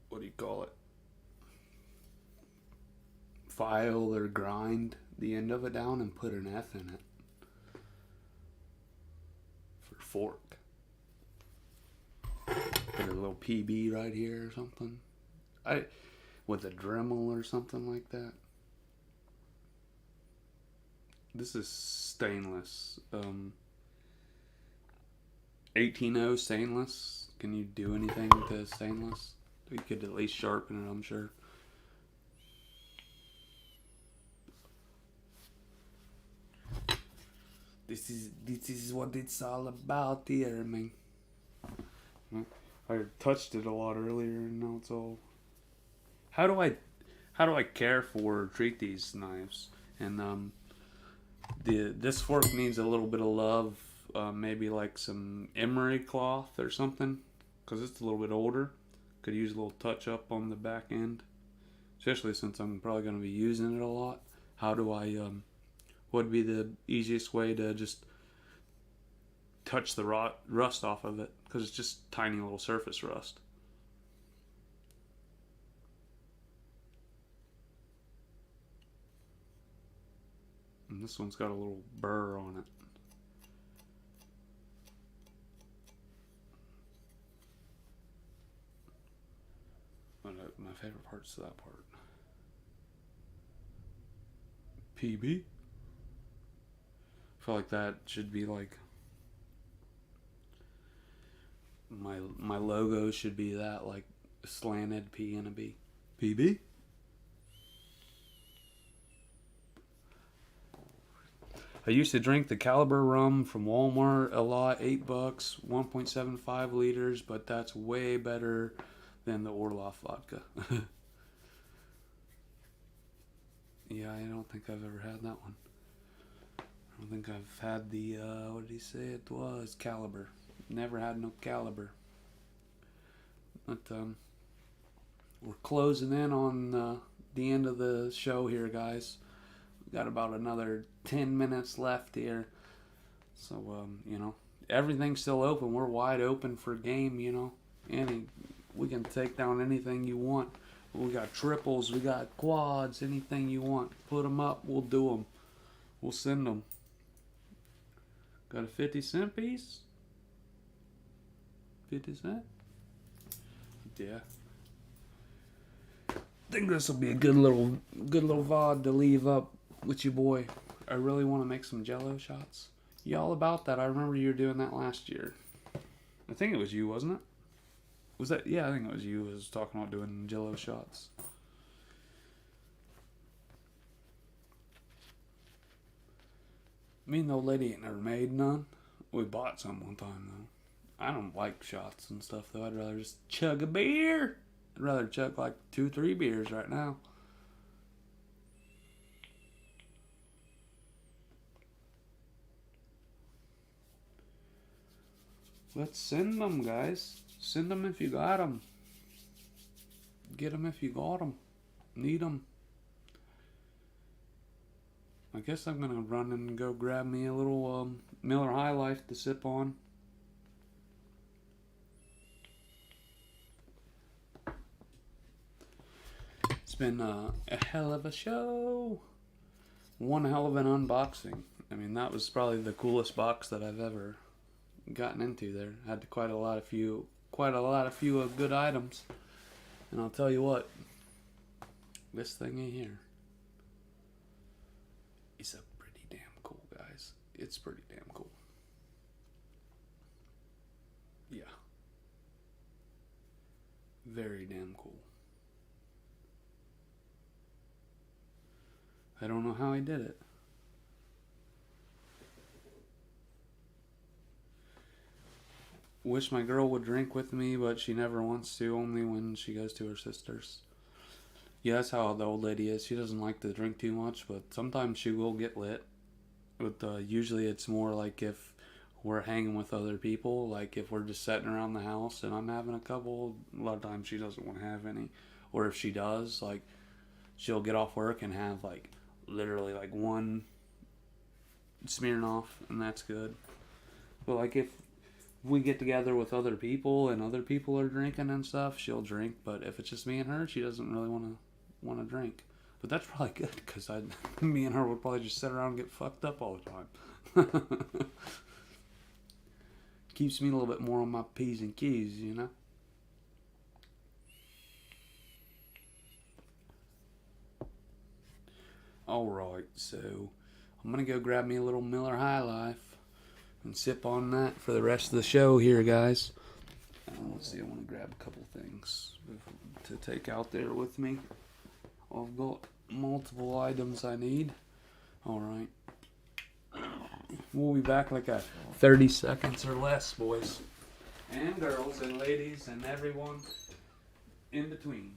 S1: what do you call it? File or grind the end of it down and put an F in it for fork. Put a little PB right here or something. With a Dremel or something like that. This is stainless. 18-0 stainless. Can you do anything to stainless? You could at least sharpen it, I'm sure. This is what it's all about here, man. I touched it a lot earlier, and now it's all. How do I care for or treat these knives? And this fork needs a little bit of love. Maybe like some emery cloth or something, because it's a little bit older. Could use a little touch up on the back end, especially since I'm probably going to be using it a lot. How do I? What would be the easiest way to just touch the rust off of it? Because it's just tiny little surface rust. And this one's got a little burr on it. But my favorite part's that part. PB? I feel like that should be like my logo should be that, like slanted P and a B. PB? I used to drink the Caliber rum from Walmart a lot, $8, 1.75 liters, but that's way better than the Orloff vodka. Yeah, I don't think I've ever had that one. I don't think I've had the, what did he say it was? Caliber. Never had no Caliber. But, we're closing in on the end of the show here, guys. We've got about another 10 minutes left here. So, everything's still open. We're wide open for game, we can take down anything you want. We got triples, we got quads, anything you want. Put them up, we'll do them. We'll send them. Got a 50-cent piece? 50 cent? Yeah. I think this will be a good little VOD to leave up with you, boy. I really want to make some Jello shots. You all about that? I remember you were doing that last year. I think it was you, wasn't it? Was that? Yeah, I think it was you who was talking about doing Jello shots. Me and the old lady ain't never made none. We bought some one time, though. I don't like shots and stuff, though. I'd rather just chug a beer. I'd rather chug like 2-3 beers right now. Let's send them, guys. Send them if you got them. Get them if you got them. Need them. I guess I'm going to run and go grab me a little Miller High Life to sip on. It's been a hell of a show. One hell of an unboxing. I mean, that was probably the coolest box that I've ever gotten into there. Had quite a lot of few good items. And I'll tell you what, this thing in here is a pretty damn cool, guys. It's pretty damn cool. Yeah. Very damn cool. I don't know how he did it. Wish my girl would drink with me, but she never wants to, only when she goes to her sister's. Yeah, that's how the old lady is. She doesn't like to drink too much, but sometimes she will get lit. But usually it's more like if we're hanging with other people, like if we're just sitting around the house and I'm having a couple, a lot of times she doesn't want to have any. Or if she does, like, she'll get off work and have, like, literally, like, one Smirnoff, and that's good. But, like, if we get together with other people and other people are drinking and stuff, she'll drink. But if it's just me and her, she doesn't really want to drink. But that's probably good, because me and her would probably just sit around and get fucked up all the time. Keeps me a little bit more on my P's and Q's, you know? Alright, so I'm going to go grab me a little Miller High Life and sip on that for the rest of the show here, guys. Let's see, I want to grab a couple things to take out there with me. I've got multiple items I need. Alright. We'll be back like a 30 seconds or less, boys and girls and ladies and everyone in between.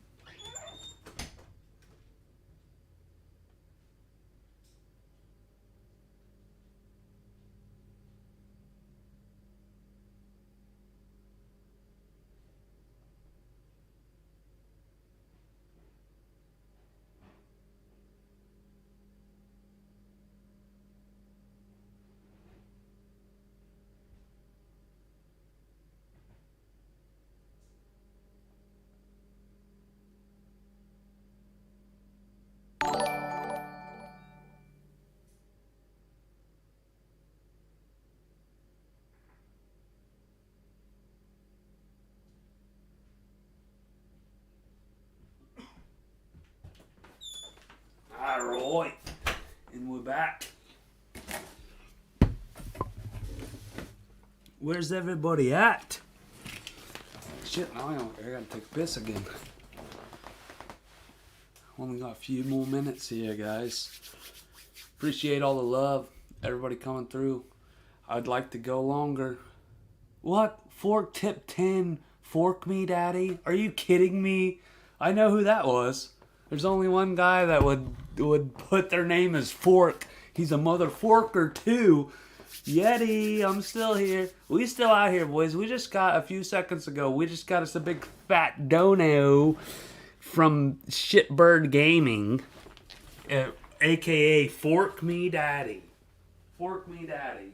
S1: Alright, and we're back. Where's everybody at? Shit, now I gotta take a piss again. Only got a few more minutes here, guys. Appreciate all the love, everybody coming through. I'd like to go longer. What? Fork tip 10, fork me, daddy? Are you kidding me? I know who that was. There's only one guy that would put their name as Fork. He's a mother forker too. Yeti, I'm still here. We still out here, boys. We just got a few seconds ago. We just got us a big fat dono from Shitbird Gaming, aka Fork Me Daddy. Fork Me Daddy.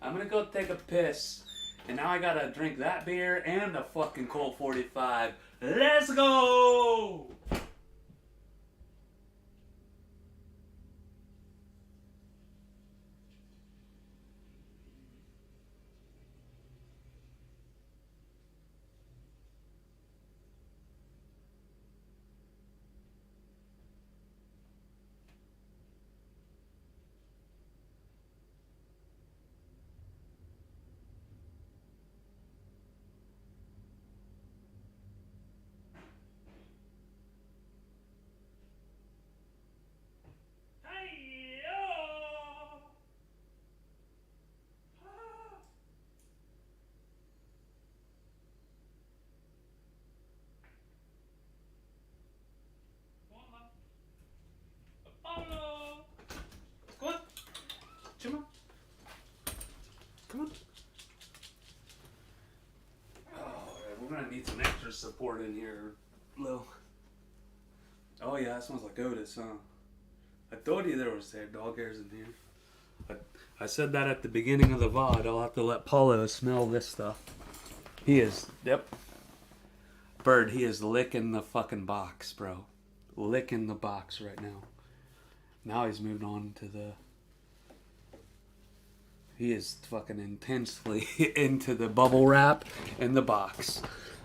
S1: I'm gonna go take a piss, and now I gotta drink that beer and a fucking Colt 45. Let's go! Come on. Come on. Oh, we're gonna need some extra support in here, Lil. Oh yeah, that smells like Otis, huh? I told you there was dog hairs in here. I said that at the beginning of the VOD. I'll have to let Paulo smell this stuff. He is, yep. Bird, he is licking the fucking box, bro. Licking the box right now. Now he's moved on to the... He is fucking intensely into the bubble wrap and the box.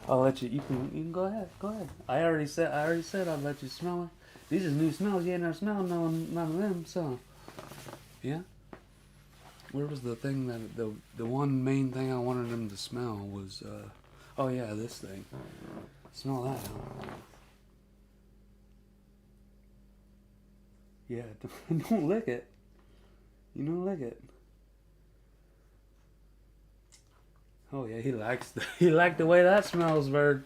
S1: I'll let you. You can go ahead. Go ahead. I already said I'd let you smell it. These are new smells. You ain't never smelled none of them. So, yeah. Where was the thing that the one main thing I wanted them to smell was? Oh yeah, this thing. Smell that. Yeah. Don't lick it. You don't lick it. Oh yeah, he liked the way that smells, Bird.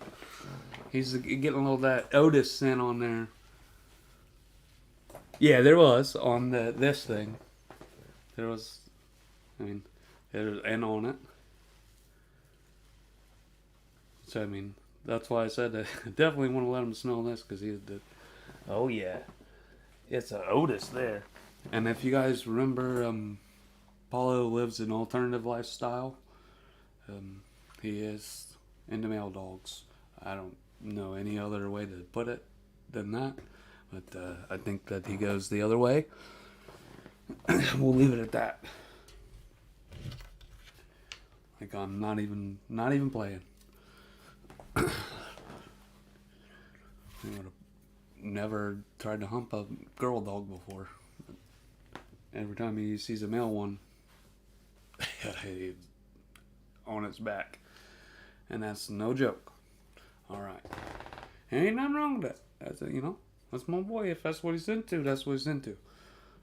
S1: He's getting a little of that Otis scent on there. Yeah, there was on this thing. There was, I mean, there was N on it. So I mean, that's why I said I definitely want to let him smell this because he's the. Oh yeah, it's a Otis there. And if you guys remember, Paulo lives an alternative lifestyle. He is into male dogs. I don't know any other way to put it than that, but I think that he goes the other way. We'll leave it at that. Like I'm not even playing. I would have never tried to hump a girl dog before. Every time he sees a male one, on its back, and that's no joke. All right, ain't nothing wrong with that. That's that's my boy. If that's what he's into, that's what he's into.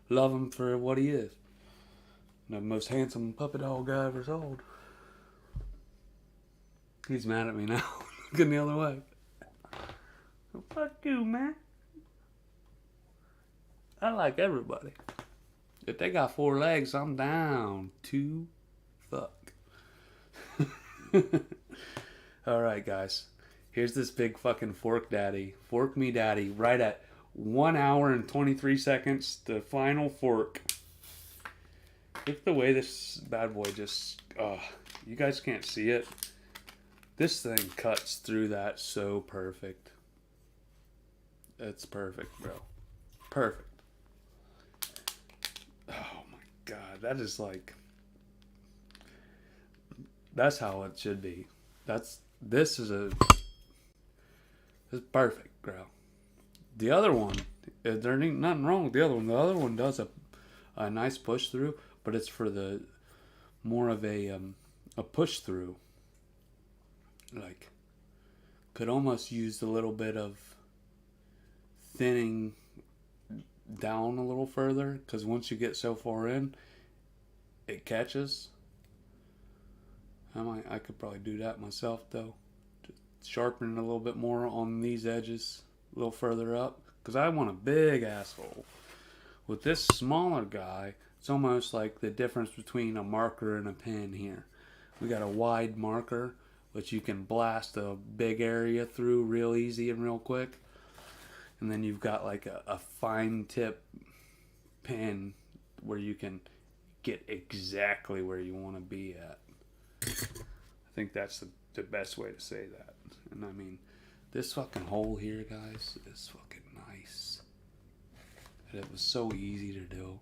S1: Love him for what he is. The most handsome puppy dog I ever sold. He's mad at me now. Looking the other way. Well, fuck you, man. I like everybody. If they got 4 legs, I'm down to fuck. Alright, guys. Here's this big fucking fork daddy. Fork me daddy. Right at 1 hour and 23 seconds. The final fork. Look at the way this bad boy just... you guys can't see it. This thing cuts through that so perfect. It's perfect, bro. Perfect. Oh my god. That is like... That's how it should be. This is perfect, bro. The other one, there ain't nothing wrong with the other one. The other one does a nice push through, but it's for the more of a push through. Like, could almost use a little bit of thinning down a little further, because once you get so far in, it catches. I could probably do that myself though. Just sharpen it a little bit more on these edges, a little further up, because I want a big asshole. With this smaller guy, it's almost like the difference between a marker and a pen here. We got a wide marker, which you can blast a big area through real easy and real quick. And then you've got like a fine tip pen where you can get exactly where you want to be at. I think that's the best way to say that. And I mean, this fucking hole here, guys, is fucking nice. And it was so easy to do.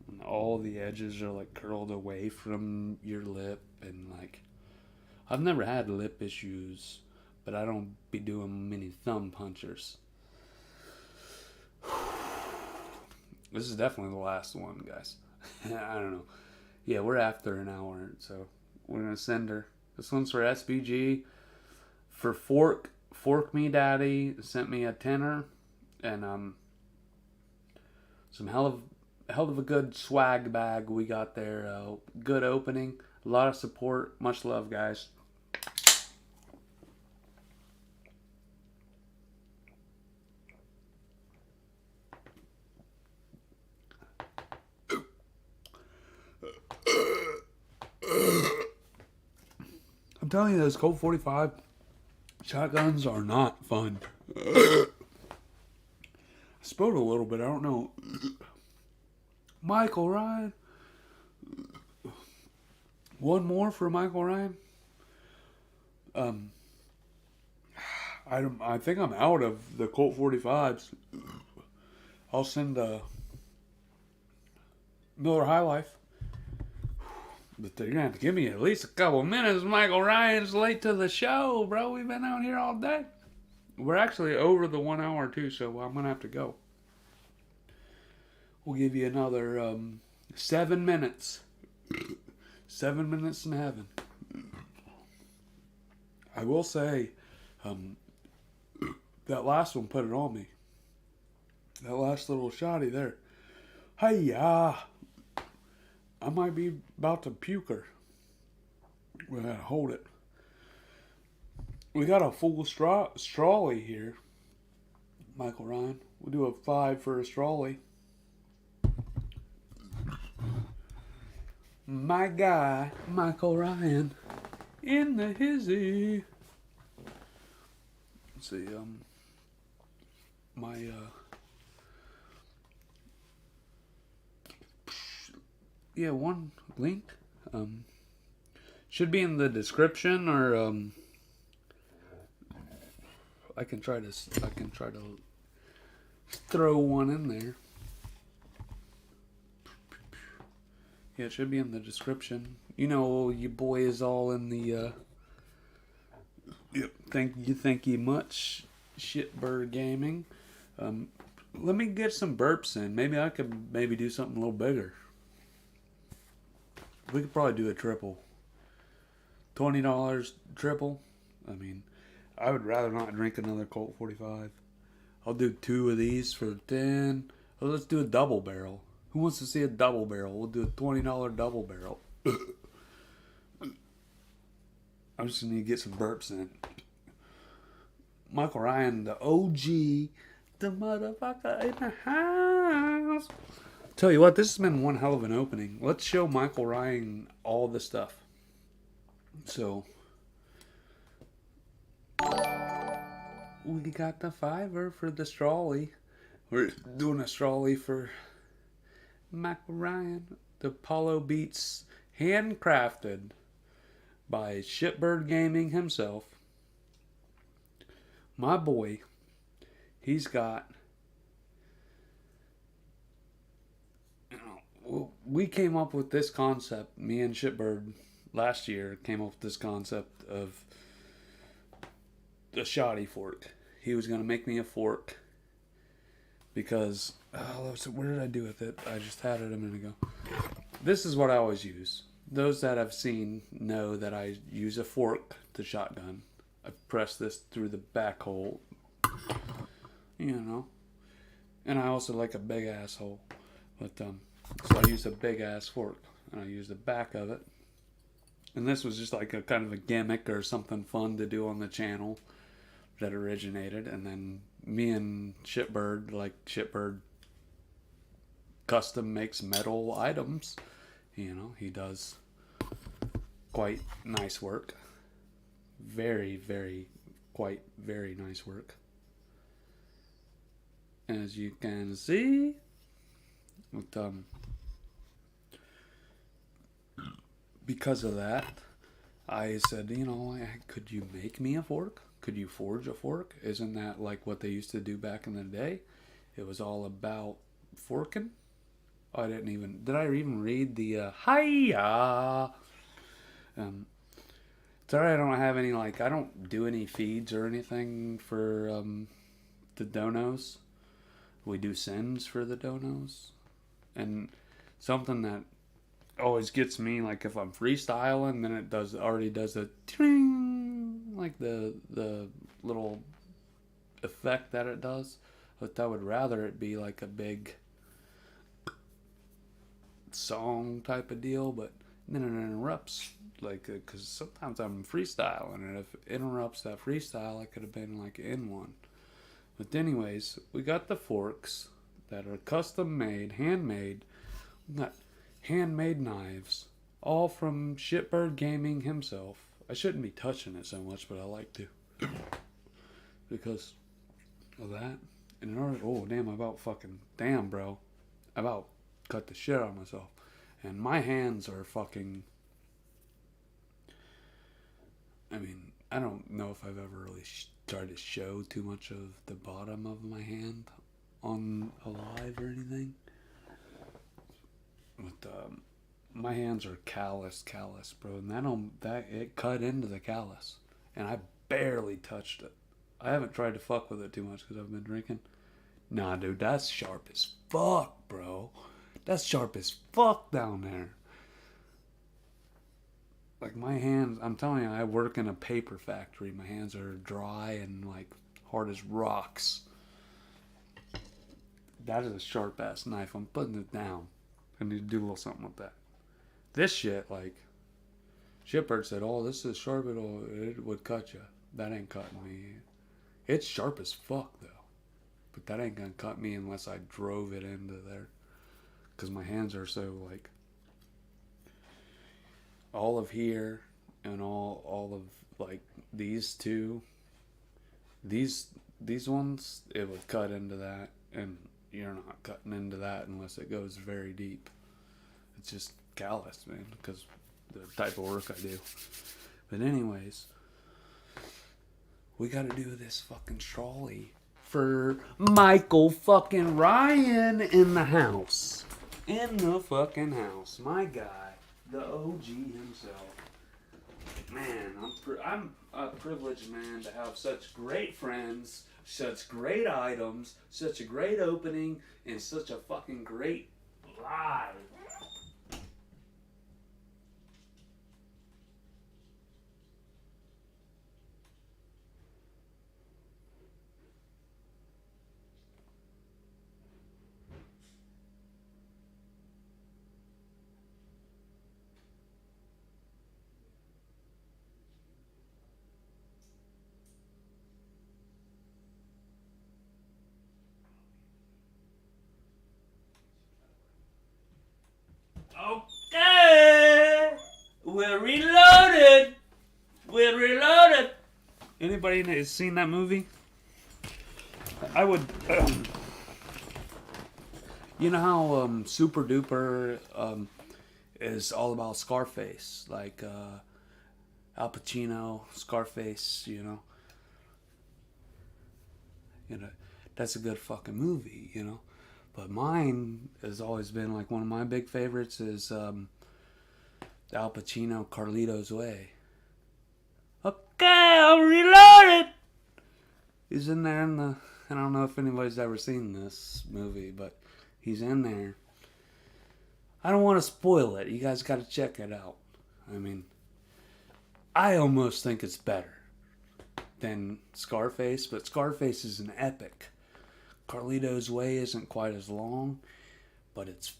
S1: And all the edges are like curled away from your lip, and like, I've never had lip issues, but I don't be doing many thumb punchers. This is definitely the last one, guys. I don't know. Yeah, we're after an hour, so we're gonna send her. This one's for SBG. For Fork Me Daddy sent me a tenner and some hell of a good swag bag we got there. Good opening, a lot of support. Much love, guys. I'm telling you, those Colt 45 shotguns are not fun. I spilled a little bit. I don't know. Michael Ryan. One more for Michael Ryan. I think I'm out of the Colt 45s. I'll send Miller High Life. But they're going to have to give me at least a couple minutes. Michael Ryan's late to the show, bro. We've been out here all day. We're actually over the 1 hour, too, so I'm going to have to go. We'll give you another 7 minutes. 7 minutes in heaven. I will say, that last one put it on me. That last little shotty there. Hey-ya! I might be about to puke her. We gotta hold it. We got a full Strawley here. Michael Ryan. We'll do a 5 for a Strawley. My guy, Michael Ryan. In the hizzy. Let's see, yeah, one link should be in the description, or I can try to throw one in there. Yeah, it should be in the description. You know, your boy is all in the yep, thank you much, Shitbird Gaming. Let me get some burps in. Maybe I could do something a little bigger. We could probably do a triple. $20 triple. I mean, I would rather not drink another Colt 45. I'll do 2 of these for 10. Well, let's do a double barrel. Who wants to see a double barrel? We'll do a $20 double barrel. I'm just gonna need to get some burps in. Michael Ryan, the OG, the motherfucker in the house. Tell you what, this has been one hell of an opening. Let's show Michael Ryan all the stuff. So, we got the fiver for the Strawley. We're doing a Strawley for Michael Ryan. The Apollo Beats, handcrafted by Shitbird Gaming himself. My boy, he's got, we came up with this concept, me and Shitbird last year came up with this concept of a shoddy fork. He was going to make me a fork because, where did I do with it? I just had it a minute ago. This is what I always use. Those that have seen know that I use a fork to shotgun. I press this through the back hole, and I also like a big ass hole, but so I use a big ass fork, and I use the back of it, and this was just like a kind of a gimmick or something fun to do on the channel that originated, and then me and Shitbird, like Shitbird custom makes metal items, he does quite nice work. Very, very, quite very nice work. As you can see, with, because of that, I said, could you make me a fork? Could you forge a fork? Isn't that like what they used to do back in the day? It was all about forking. Did I even read the, hiya? Sorry, I don't have any, I don't do any feeds or anything for the donos. We do sends for the donos. And something that always gets me, like if I'm freestyling, then it already does a ting, like the little effect that it does. But I would rather it be like a big song type of deal, but then it interrupts. Because sometimes I'm freestyling, and if it interrupts that freestyle, I could have been in one. But anyways, we got the forks that are custom made, handmade. We got handmade knives, all from Shitbird Gaming himself. I shouldn't be touching it so much, but I like to because of that. And damn, bro, I about cut the shit out of myself, and my hands are fucking. I don't know if I've ever really tried to show too much of the bottom of my hand on a live or anything. But my hands are callous, bro, and it cut into the callus, and I barely touched it. I haven't tried to fuck with it too much because I've been drinking. Nah, dude, that's sharp as fuck, bro. That's sharp as fuck down there. Like my hands, I'm telling you, I work in a paper factory. My hands are dry and hard as rocks. That is a sharp ass knife. I'm putting it down. I need to do a little something with that. This shit, Shitbird said, "Oh, this is sharp. It would cut you." That ain't cutting me. It's sharp as fuck though, but that ain't gonna cut me unless I drove it into there. Cause my hands are so all of here and all of these two, these ones, it would cut into that, and you're not cutting into that unless it goes very deep. It's just callous, man, because the type of work I do. But anyways, we gotta do this fucking trolley for Michael fucking Ryan in the house. In the fucking house. My guy. The OG himself. Man, I'm a privileged man to have such great friends, such great items, such a great opening, and such a fucking great live. Okay, we're reloaded. We're reloaded. Anybody has seen that movie? I would. You know how Super Duper is all about Scarface, like Al Pacino, Scarface. That's a good fucking movie. But mine has always been like one of my big favorites is Al Pacino, Carlito's Way. Okay, I'm reloaded. He's in there I don't know if anybody's ever seen this movie, but he's in there. I don't want to spoil it. You guys got to check it out. I mean, I almost think it's better than Scarface, but Scarface is an epic. Carlito's Way isn't quite as long, but it's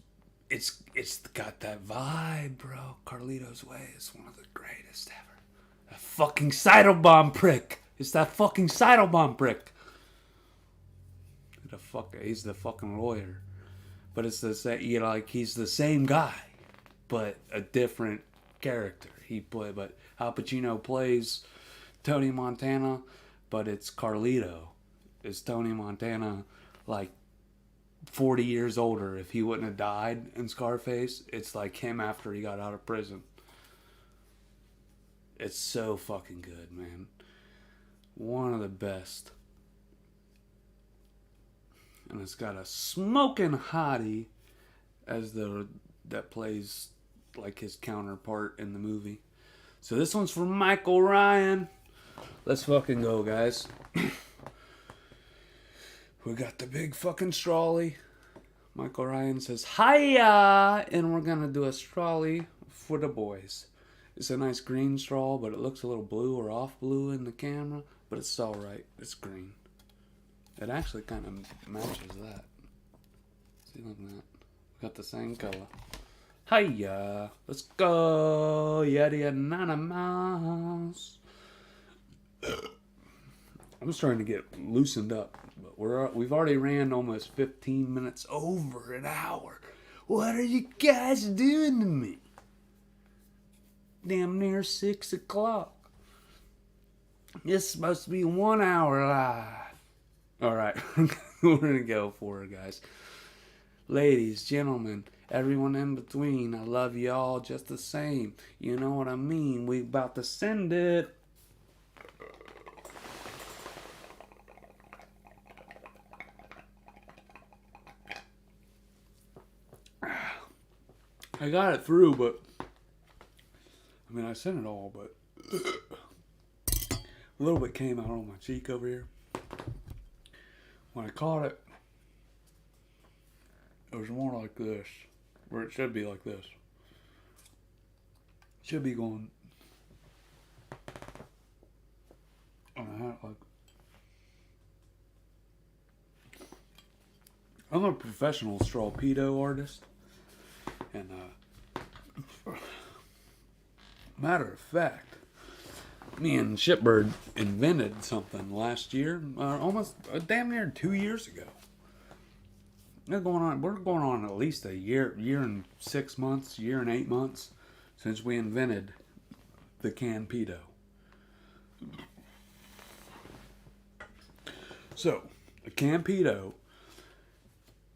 S1: got that vibe, bro. Carlito's Way is one of the greatest ever. That fucking Seidelbaum prick. It's that fucking Seidelbaum prick. He's the fucking lawyer, but it's the same. He's the same guy, but a different character. But Al Pacino plays Tony Montana, but it's Carlito. It's Tony Montana, like 40 years older. If he wouldn't have died in Scarface, it's like him after he got out of prison. It's so fucking good, man. One of the best. And it's got a smoking hottie as that plays like his counterpart in the movie. So this one's from Michael Ryan. Let's fucking go, guys. We got the big fucking strawley. Michael Ryan says, hiya! And we're gonna do a strawley for the boys. It's a nice green straw, but it looks a little blue or off blue in the camera. But it's alright. It's green. It actually kind of matches that. See, look at that. We got the same color. Hiya! Let's go! Yeti Anonymous! I'm starting to get loosened up. But we've already ran almost 15 minutes over an hour. What are you guys doing to me? Damn near 6 o'clock. It's supposed to be 1 hour live. Alright, we're gonna go for it, guys. Ladies, gentlemen, everyone in between, I love y'all just the same. You know what I mean? We about to send it. I got it through, but I mean, I sent it all, but a little bit came out on my cheek over here. When I caught it, it was more like this, where it should be like this. It should be going on a hat like. I'm a professional strawpedo artist, and matter of fact, me and Shipbird invented something last year, almost damn near 2 years ago. We're going on at least a year and 6 months, year and 8 months since we invented the can pedo. So, a can pedo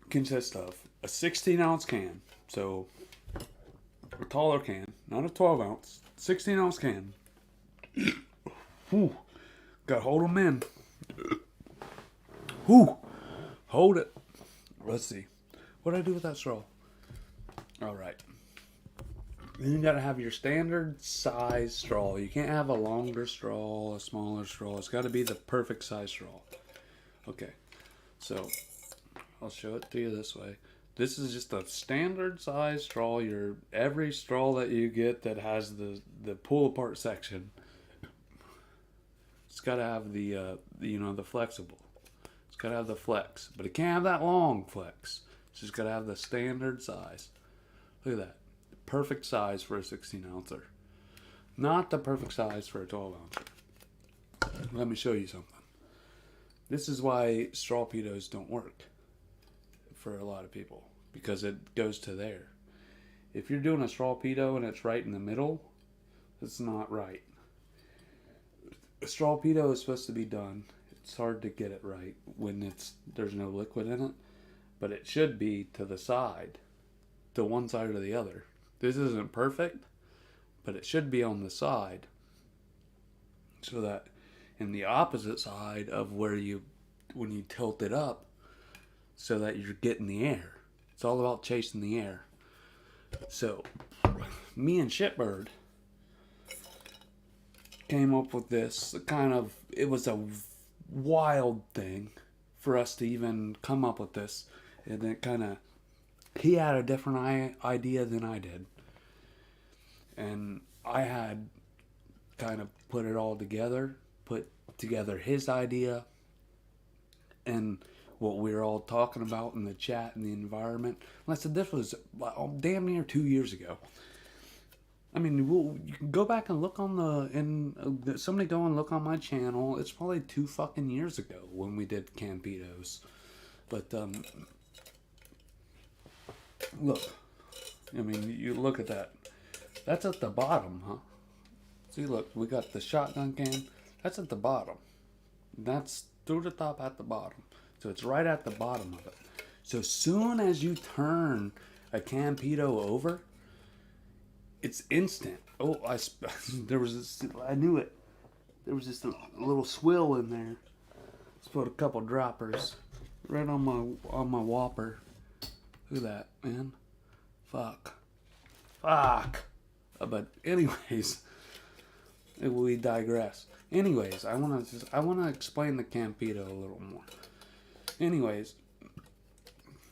S1: consists of a 16-ounce can, so a taller can, not a 12-ounce, 16-ounce can. Whew. Gotta hold them in. Whew. Hold it. Let's see. What do I do with that straw? Alright. Then you gotta have your standard size straw. You can't have a longer straw, a smaller straw. It's gotta be the perfect size straw. Okay. So, I'll show it to you this way. This is just a standard size straw. Every straw that you get that has the pull apart section, it's got to have the flexible. It's got to have the flex, but it can't have that long flex. It's just got to have the standard size. Look at that. Perfect size for a 16 ouncer. Not the perfect size for a 12 ouncer. Let me show you something. This is why straw pedos don't work for a lot of people, because it goes to there. If you're doing a straw pedo and it's right in the middle, it's not right. A straw pedo is supposed to be done. It's hard to get it right when there's no liquid in it, but it should be to the side, to one side or the other. This isn't perfect, but it should be on the side, so that in the opposite side of when you tilt it up, so that you're getting the air. It's all about chasing the air. So, me and Shitbird came up with this it was a wild thing for us to even come up with this. And it he had a different idea than I did. And I had kind of put it all together, put together his idea and what we were all talking about in the chat and the environment. And I said, this was damn near 2 years ago. I mean, you can go back and look on somebody go and look on my channel. It's probably 2 fucking years ago when we did Campitos. But, look. I mean, you look at that. That's at the bottom, huh? See, look, we got the shotgun can. That's at the bottom. That's through the top at the bottom. So it's right at the bottom of it. So soon as you turn a Campito over, it's instant. Oh, there was this, I knew it. There was just a little swill in there. Let's put a couple droppers right on my whopper. Look at that, man. Fuck. But anyways, we digress. Anyways, I wanna explain the Campito a little more. Anyways,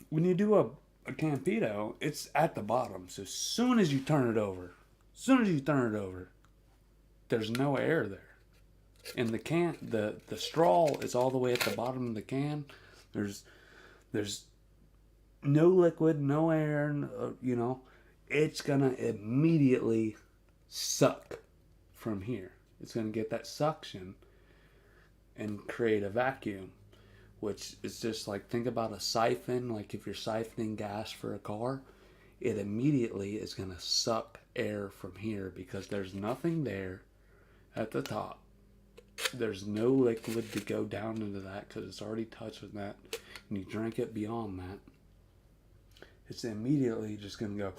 S1: when you do a Campito, it's at the bottom. So as soon as you turn it over, there's no air there. And the straw is all the way at the bottom of the can. There's no liquid, no air, it's gonna immediately suck from here. It's gonna get that suction and create a vacuum, which is just like, think about a siphon. Like if you're siphoning gas for a car, it immediately is gonna suck air from here because there's nothing there at the top. There's no liquid to go down into that because it's already touching that, and you drink it beyond that. It's immediately just gonna go.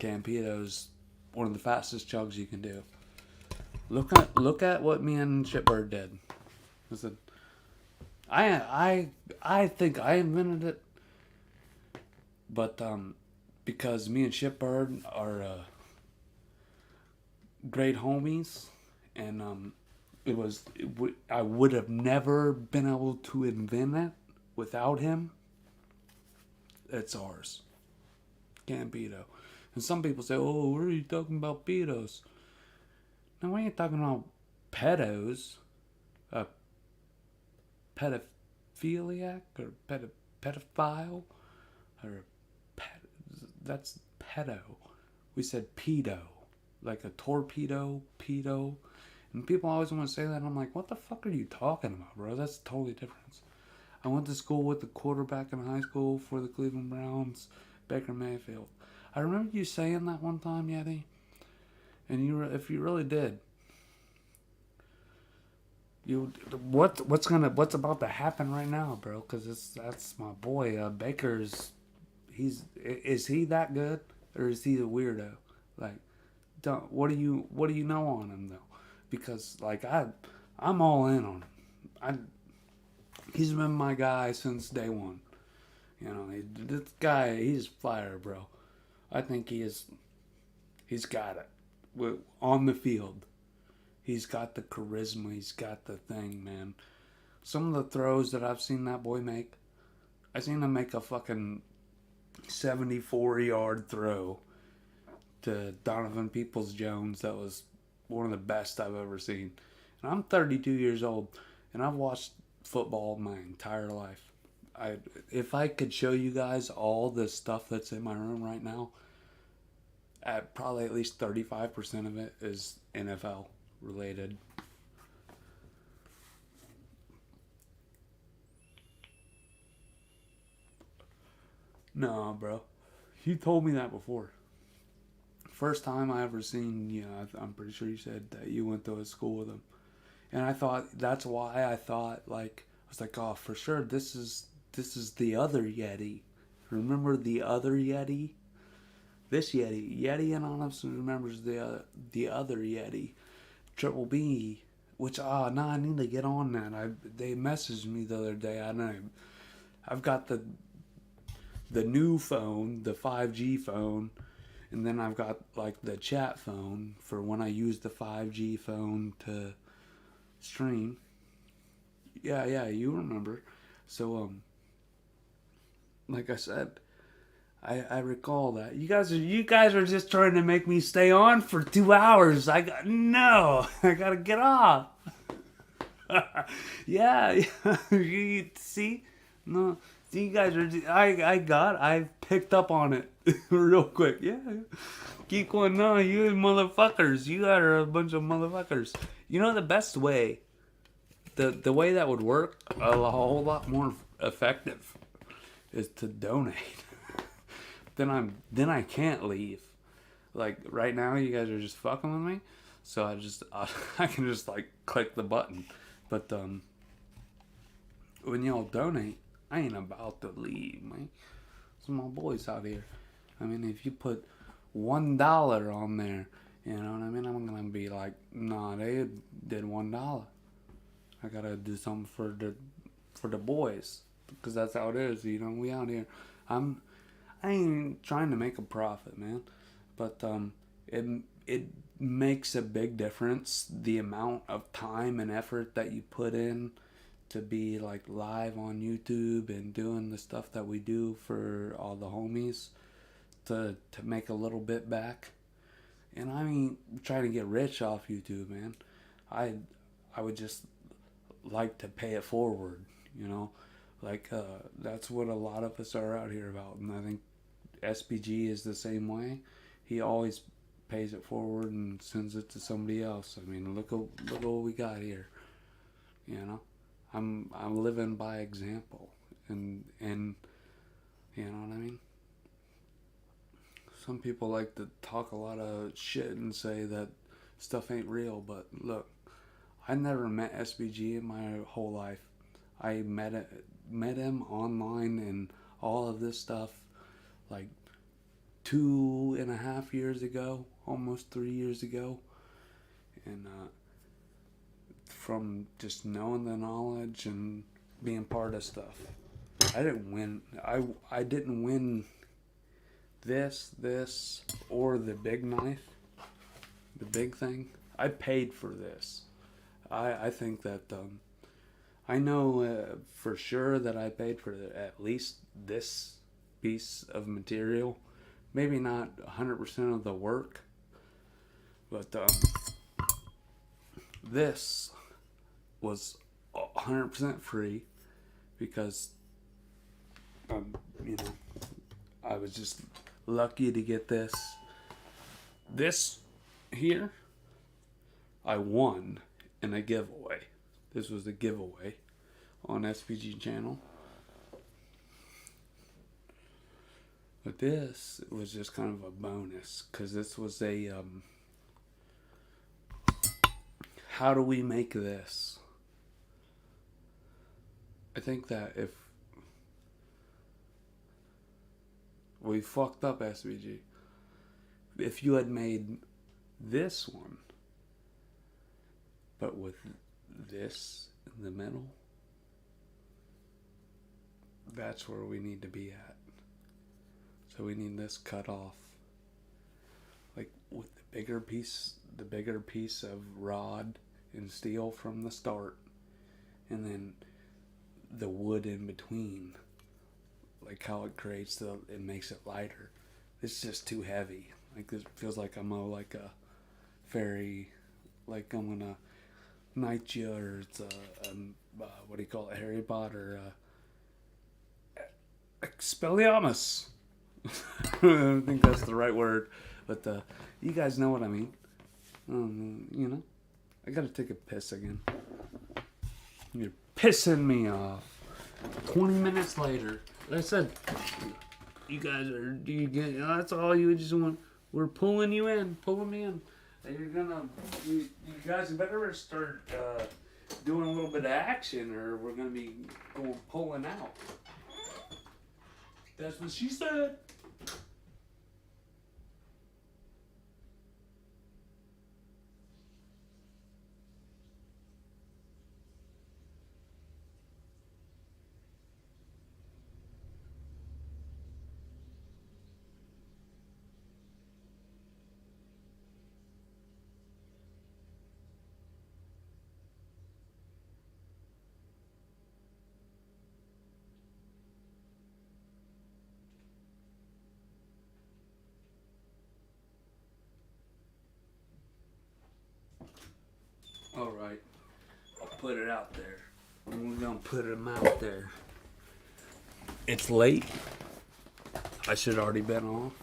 S1: Campito's one of the fastest chugs you can do. Look at what me and Shitbird did. Listen, I think I invented it, but because me and Shitbird are great homies, and I would have never been able to invent it without him. It's ours, Campito. And some people say, "Oh, what are you talking about, pedos?" No, we ain't talking about pedos. Pedophiliac or pedophile or that's pedo. We said pedo, like a torpedo, pedo. And people always want to say that, and I'm like, what the fuck are you talking about, bro? That's totally different. I went to school with the quarterback in high school for the Cleveland Browns, Baker Mayfield. I remember you saying that one time, Yeti. And if you really did, what's about to happen right now, bro? Because that's my boy Baker's. Is he that good, or is he a weirdo? Like, what do you know on him though? Because like I'm all in on him. He's been my guy since day one. This guy, he's fire, bro. I think he's got it. On the field, he's got the charisma. He's got the thing, man. Some of the throws that I've seen that boy make, I seen him make a fucking 74-yard throw to Donovan Peoples-Jones. That was one of the best I've ever seen. And I'm 32 years old, and I've watched football my entire life. If I could show you guys all the stuff that's in my room right now, probably at least 35% of it is NFL related. No, bro. You told me that before. First time I ever seen you. I'm pretty sure you said that you went to a school with him, and I thought that's why I thought like I was like, oh, for sure this is the other Yeti. Remember the other Yeti? This Yeti Anonymous remembers the other Yeti, Triple B. Which now I need to get on that. They messaged me the other day. I know I've got the new phone, the 5G phone, and then I've got like the chat phone for when I use the 5G phone to stream. Yeah, you remember. So like I said, I recall that. You guys are just trying to make me stay on for 2 hours. I gotta get off. yeah, you see? No. See, you guys are. I picked up on it real quick. Yeah, keep going. No, you motherfuckers. You guys are a bunch of motherfuckers. You know the best way, the way that would work a whole lot more effective, is to donate. then I can't leave. Like right now, you guys are just fucking with me, so I can just like click the button. But when y'all donate, I ain't about to leave, man. Some my boys out here. I mean, if you put $1 on there, you know what I mean? I'm gonna be like, nah, they did $1. I gotta do something for the boys, because that's how it is. You know, we out here. I ain't trying to make a profit, man, but it makes a big difference the amount of time and effort that you put in to be like live on YouTube and doing the stuff that we do for all the homies to make a little bit back. And I mean, trying to get rich off YouTube, man. I would just like to pay it forward, you know? Like, that's what a lot of us are out here about. And I think SBG is the same way. He always pays it forward and sends it to somebody else. I mean, look what we got here, you know? I'm living by example, and you know what I mean? Some people like to talk a lot of shit and say that stuff ain't real, but look, I never met SBG in my whole life. I met him online and all of this stuff like 2.5 years ago, almost 3 years ago, and from just knowing the knowledge and being part of stuff. I didn't win. I didn't win this or the big knife, the big thing. I paid for this. I think that I know for sure that I paid for at least this piece of material. Maybe not 100% of the work, but this was 100% free because you know, I was just lucky to get this. This here, I won in a giveaway. This was a giveaway on SBG channel. But this was just kind of a bonus because this was a how do we make this? I think that if we fucked up SBG, if you had made this one, but with this in the middle, that's where we need to be at. So we need this cut off, like with the bigger piece of rod and steel from the start, and then the wood in between, like how it it makes it lighter. It's just too heavy. Like this feels like I'm like a fairy, like I'm gonna knight you, or it's what do you call it, Harry Potter, Expelliarmus. I think that's the right word, but you guys know what I mean. You know, I gotta take a piss again. You're pissing me off. 20 minutes later, like I said, You guys are, that's all you just want. We're pulling you in, pulling me in. And you guys better start doing a little bit of action or we're going to be pulling out. That's what she said. Alright, I'll put it out there. We're gonna put them out there. It's late. I should already been off.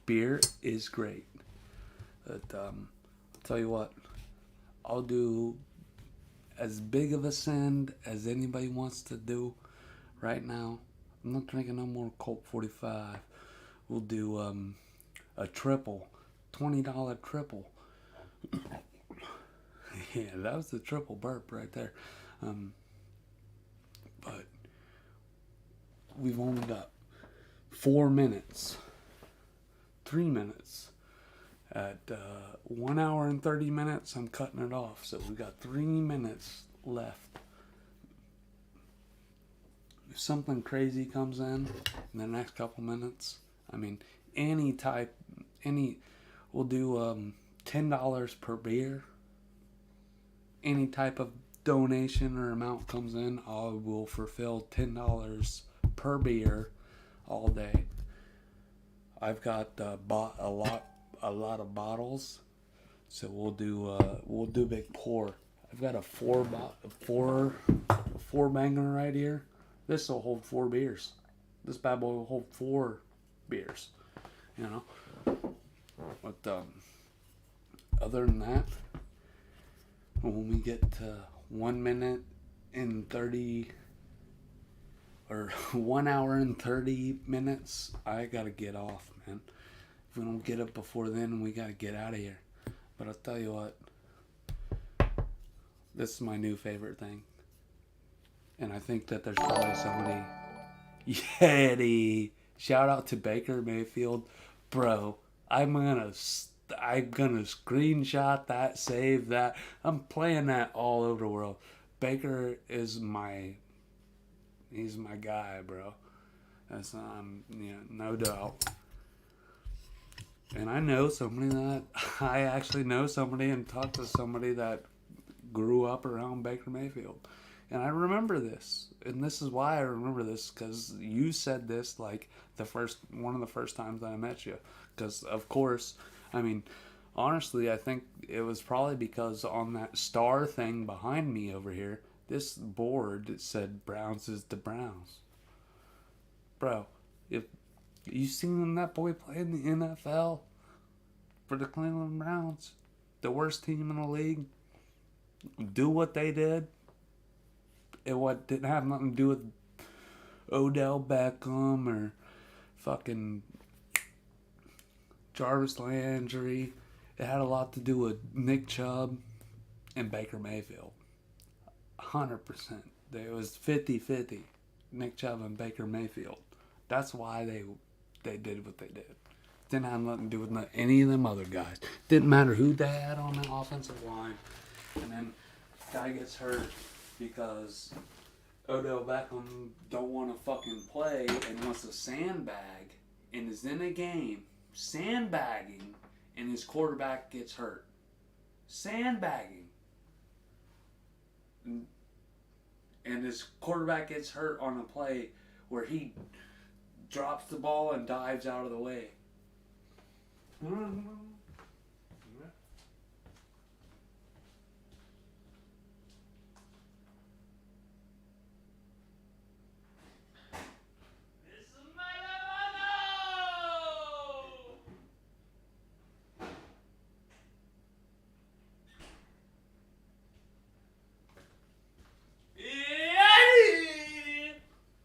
S1: Beer is great. But I'll tell you what, I'll do as big of a send as anybody wants to do right now. I'm not drinking no more Colt 45. We'll do a triple, $20 triple. Yeah, that was the triple burp right there. But we've only got 4 minutes, 3 minutes. At 1 hour and 30 minutes, I'm cutting it off. So we got 3 minutes left. If something crazy comes in the next couple minutes, I mean, we'll do $10 per beer. Any type of donation or amount comes in, I will fulfill $10 per beer all day. I've got a lot of bottles, so we'll do big pour. I've got a four banger right here. This will hold 4 beers. This bad boy will hold 4 beers. You know, but other than that, when we get to 1 minute and 30 or 1 hour and 30 minutes, I gotta get off, man. If we don't get up before then, we gotta get out of here. But I'll tell you what, this is my new favorite thing. And I think that there's probably somebody. Yeti! Shout out to Baker Mayfield. Bro, I'm gonna screenshot that, save that. I'm playing that all over the world. Baker is he's my guy, bro. That's no doubt. And I actually know somebody and talked to somebody that grew up around Baker Mayfield. And I remember this. And this is why I remember this, because you said this like one of the first times that I met you. Because, of course, I mean, honestly, I think it was probably because on that star thing behind me over here, this board said Browns is the Browns. Bro, if you seen that boy play in the NFL for the Cleveland Browns, the worst team in the league, do what they did, it didn't have nothing to do with Odell Beckham or fucking Jarvis Landry. It had a lot to do with Nick Chubb and Baker Mayfield. 100%. It was 50-50. Nick Chubb and Baker Mayfield. That's why they did what they did. Didn't have nothing to do with any of them other guys. Didn't matter who they had on the offensive line. And then guy gets hurt because Odell Beckham don't want to fucking play and wants to sandbag and is in a game sandbagging and his quarterback gets hurt. Sandbagging. And his quarterback gets hurt on a play where he drops the ball and dives out of the way.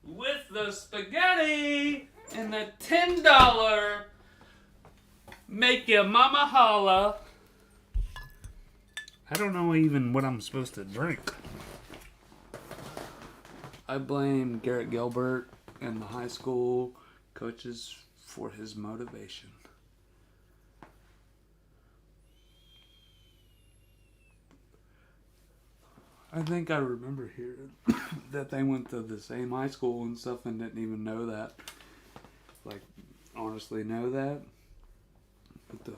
S1: With the spaghetti! Make your mama holla. I don't know even what I'm supposed to drink. I blame Garrett Gilbert and the high school coaches for his motivation. I think I remember hearing that they went to the same high school and stuff and didn't even know that. Like, honestly know that. But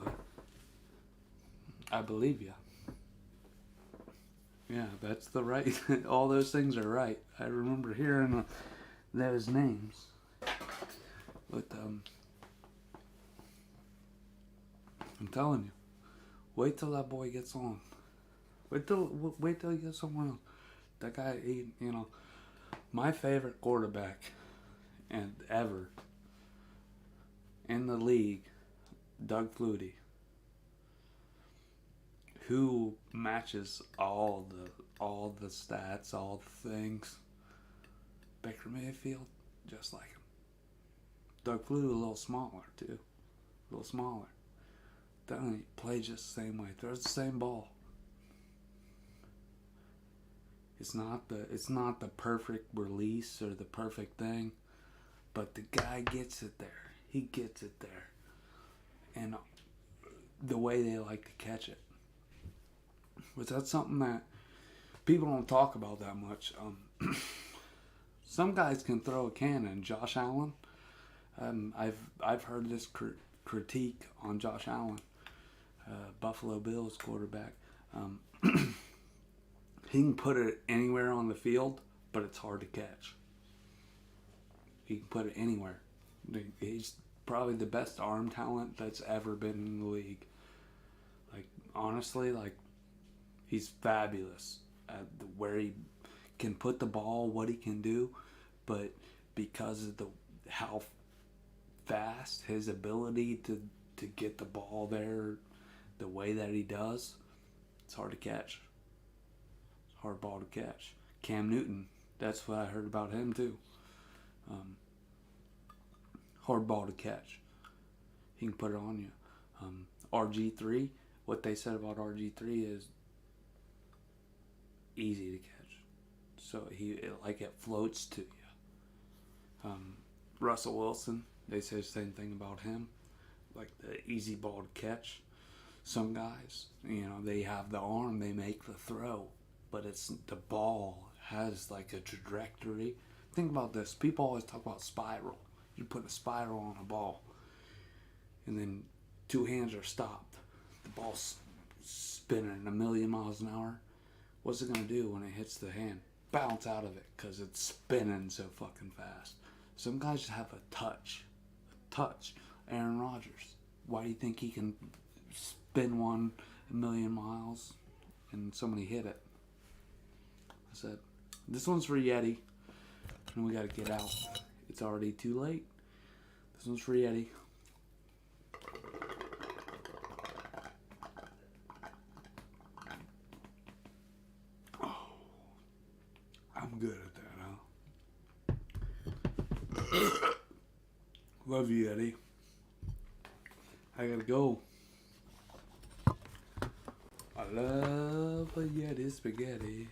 S1: I believe you. Yeah, that's the right. All those things are right. I remember hearing those names. But I'm telling you, wait till that boy gets on. Wait till he gets somewhere else. That guy, my favorite quarterback and ever in the league, Doug Flutie, who matches all the stats, all the things. Baker Mayfield, just like him. Doug Flutie a little smaller too, a little smaller. Doesn't he play just the same way? Throws the same ball. It's not the perfect release or the perfect thing, but the guy gets it there. He gets it there, and the way they like to catch it. But that's something that people don't talk about that much. Some guys can throw a cannon. Josh Allen. I've heard this critique on Josh Allen, Buffalo Bills quarterback. He can put it anywhere on the field, but it's hard to catch. He can put it anywhere. He's probably the best arm talent that's ever been in the league. Like, honestly, he's fabulous at where he can put the ball, what he can do, but because of how fast, his ability to get the ball there the way that he does, it's hard to catch. Hard ball to catch. Cam Newton, that's what I heard about him too. Hard ball to catch. He can put it on you. RG3, what they said about RG3 is easy to catch. So it floats to you. Russell Wilson, they say the same thing about him. Like the easy ball to catch. Some guys, they have the arm, they make the throw. But it's the ball has like a trajectory. Think about this. People always talk about spiral. You put a spiral on a ball, and then two hands are stopped. The ball's spinning a million miles an hour. What's it gonna do when it hits the hand? Bounce out of it because it's spinning so fucking fast. Some guys just have a touch. Aaron Rodgers. Why do you think he can spin one a million miles and somebody hit it? I said, this one's for Yeti, and we gotta get out. It's already too late. This one's for Yeti. Oh, I'm good at that, huh? Love you, Yeti. I gotta go. I love a Yeti spaghetti.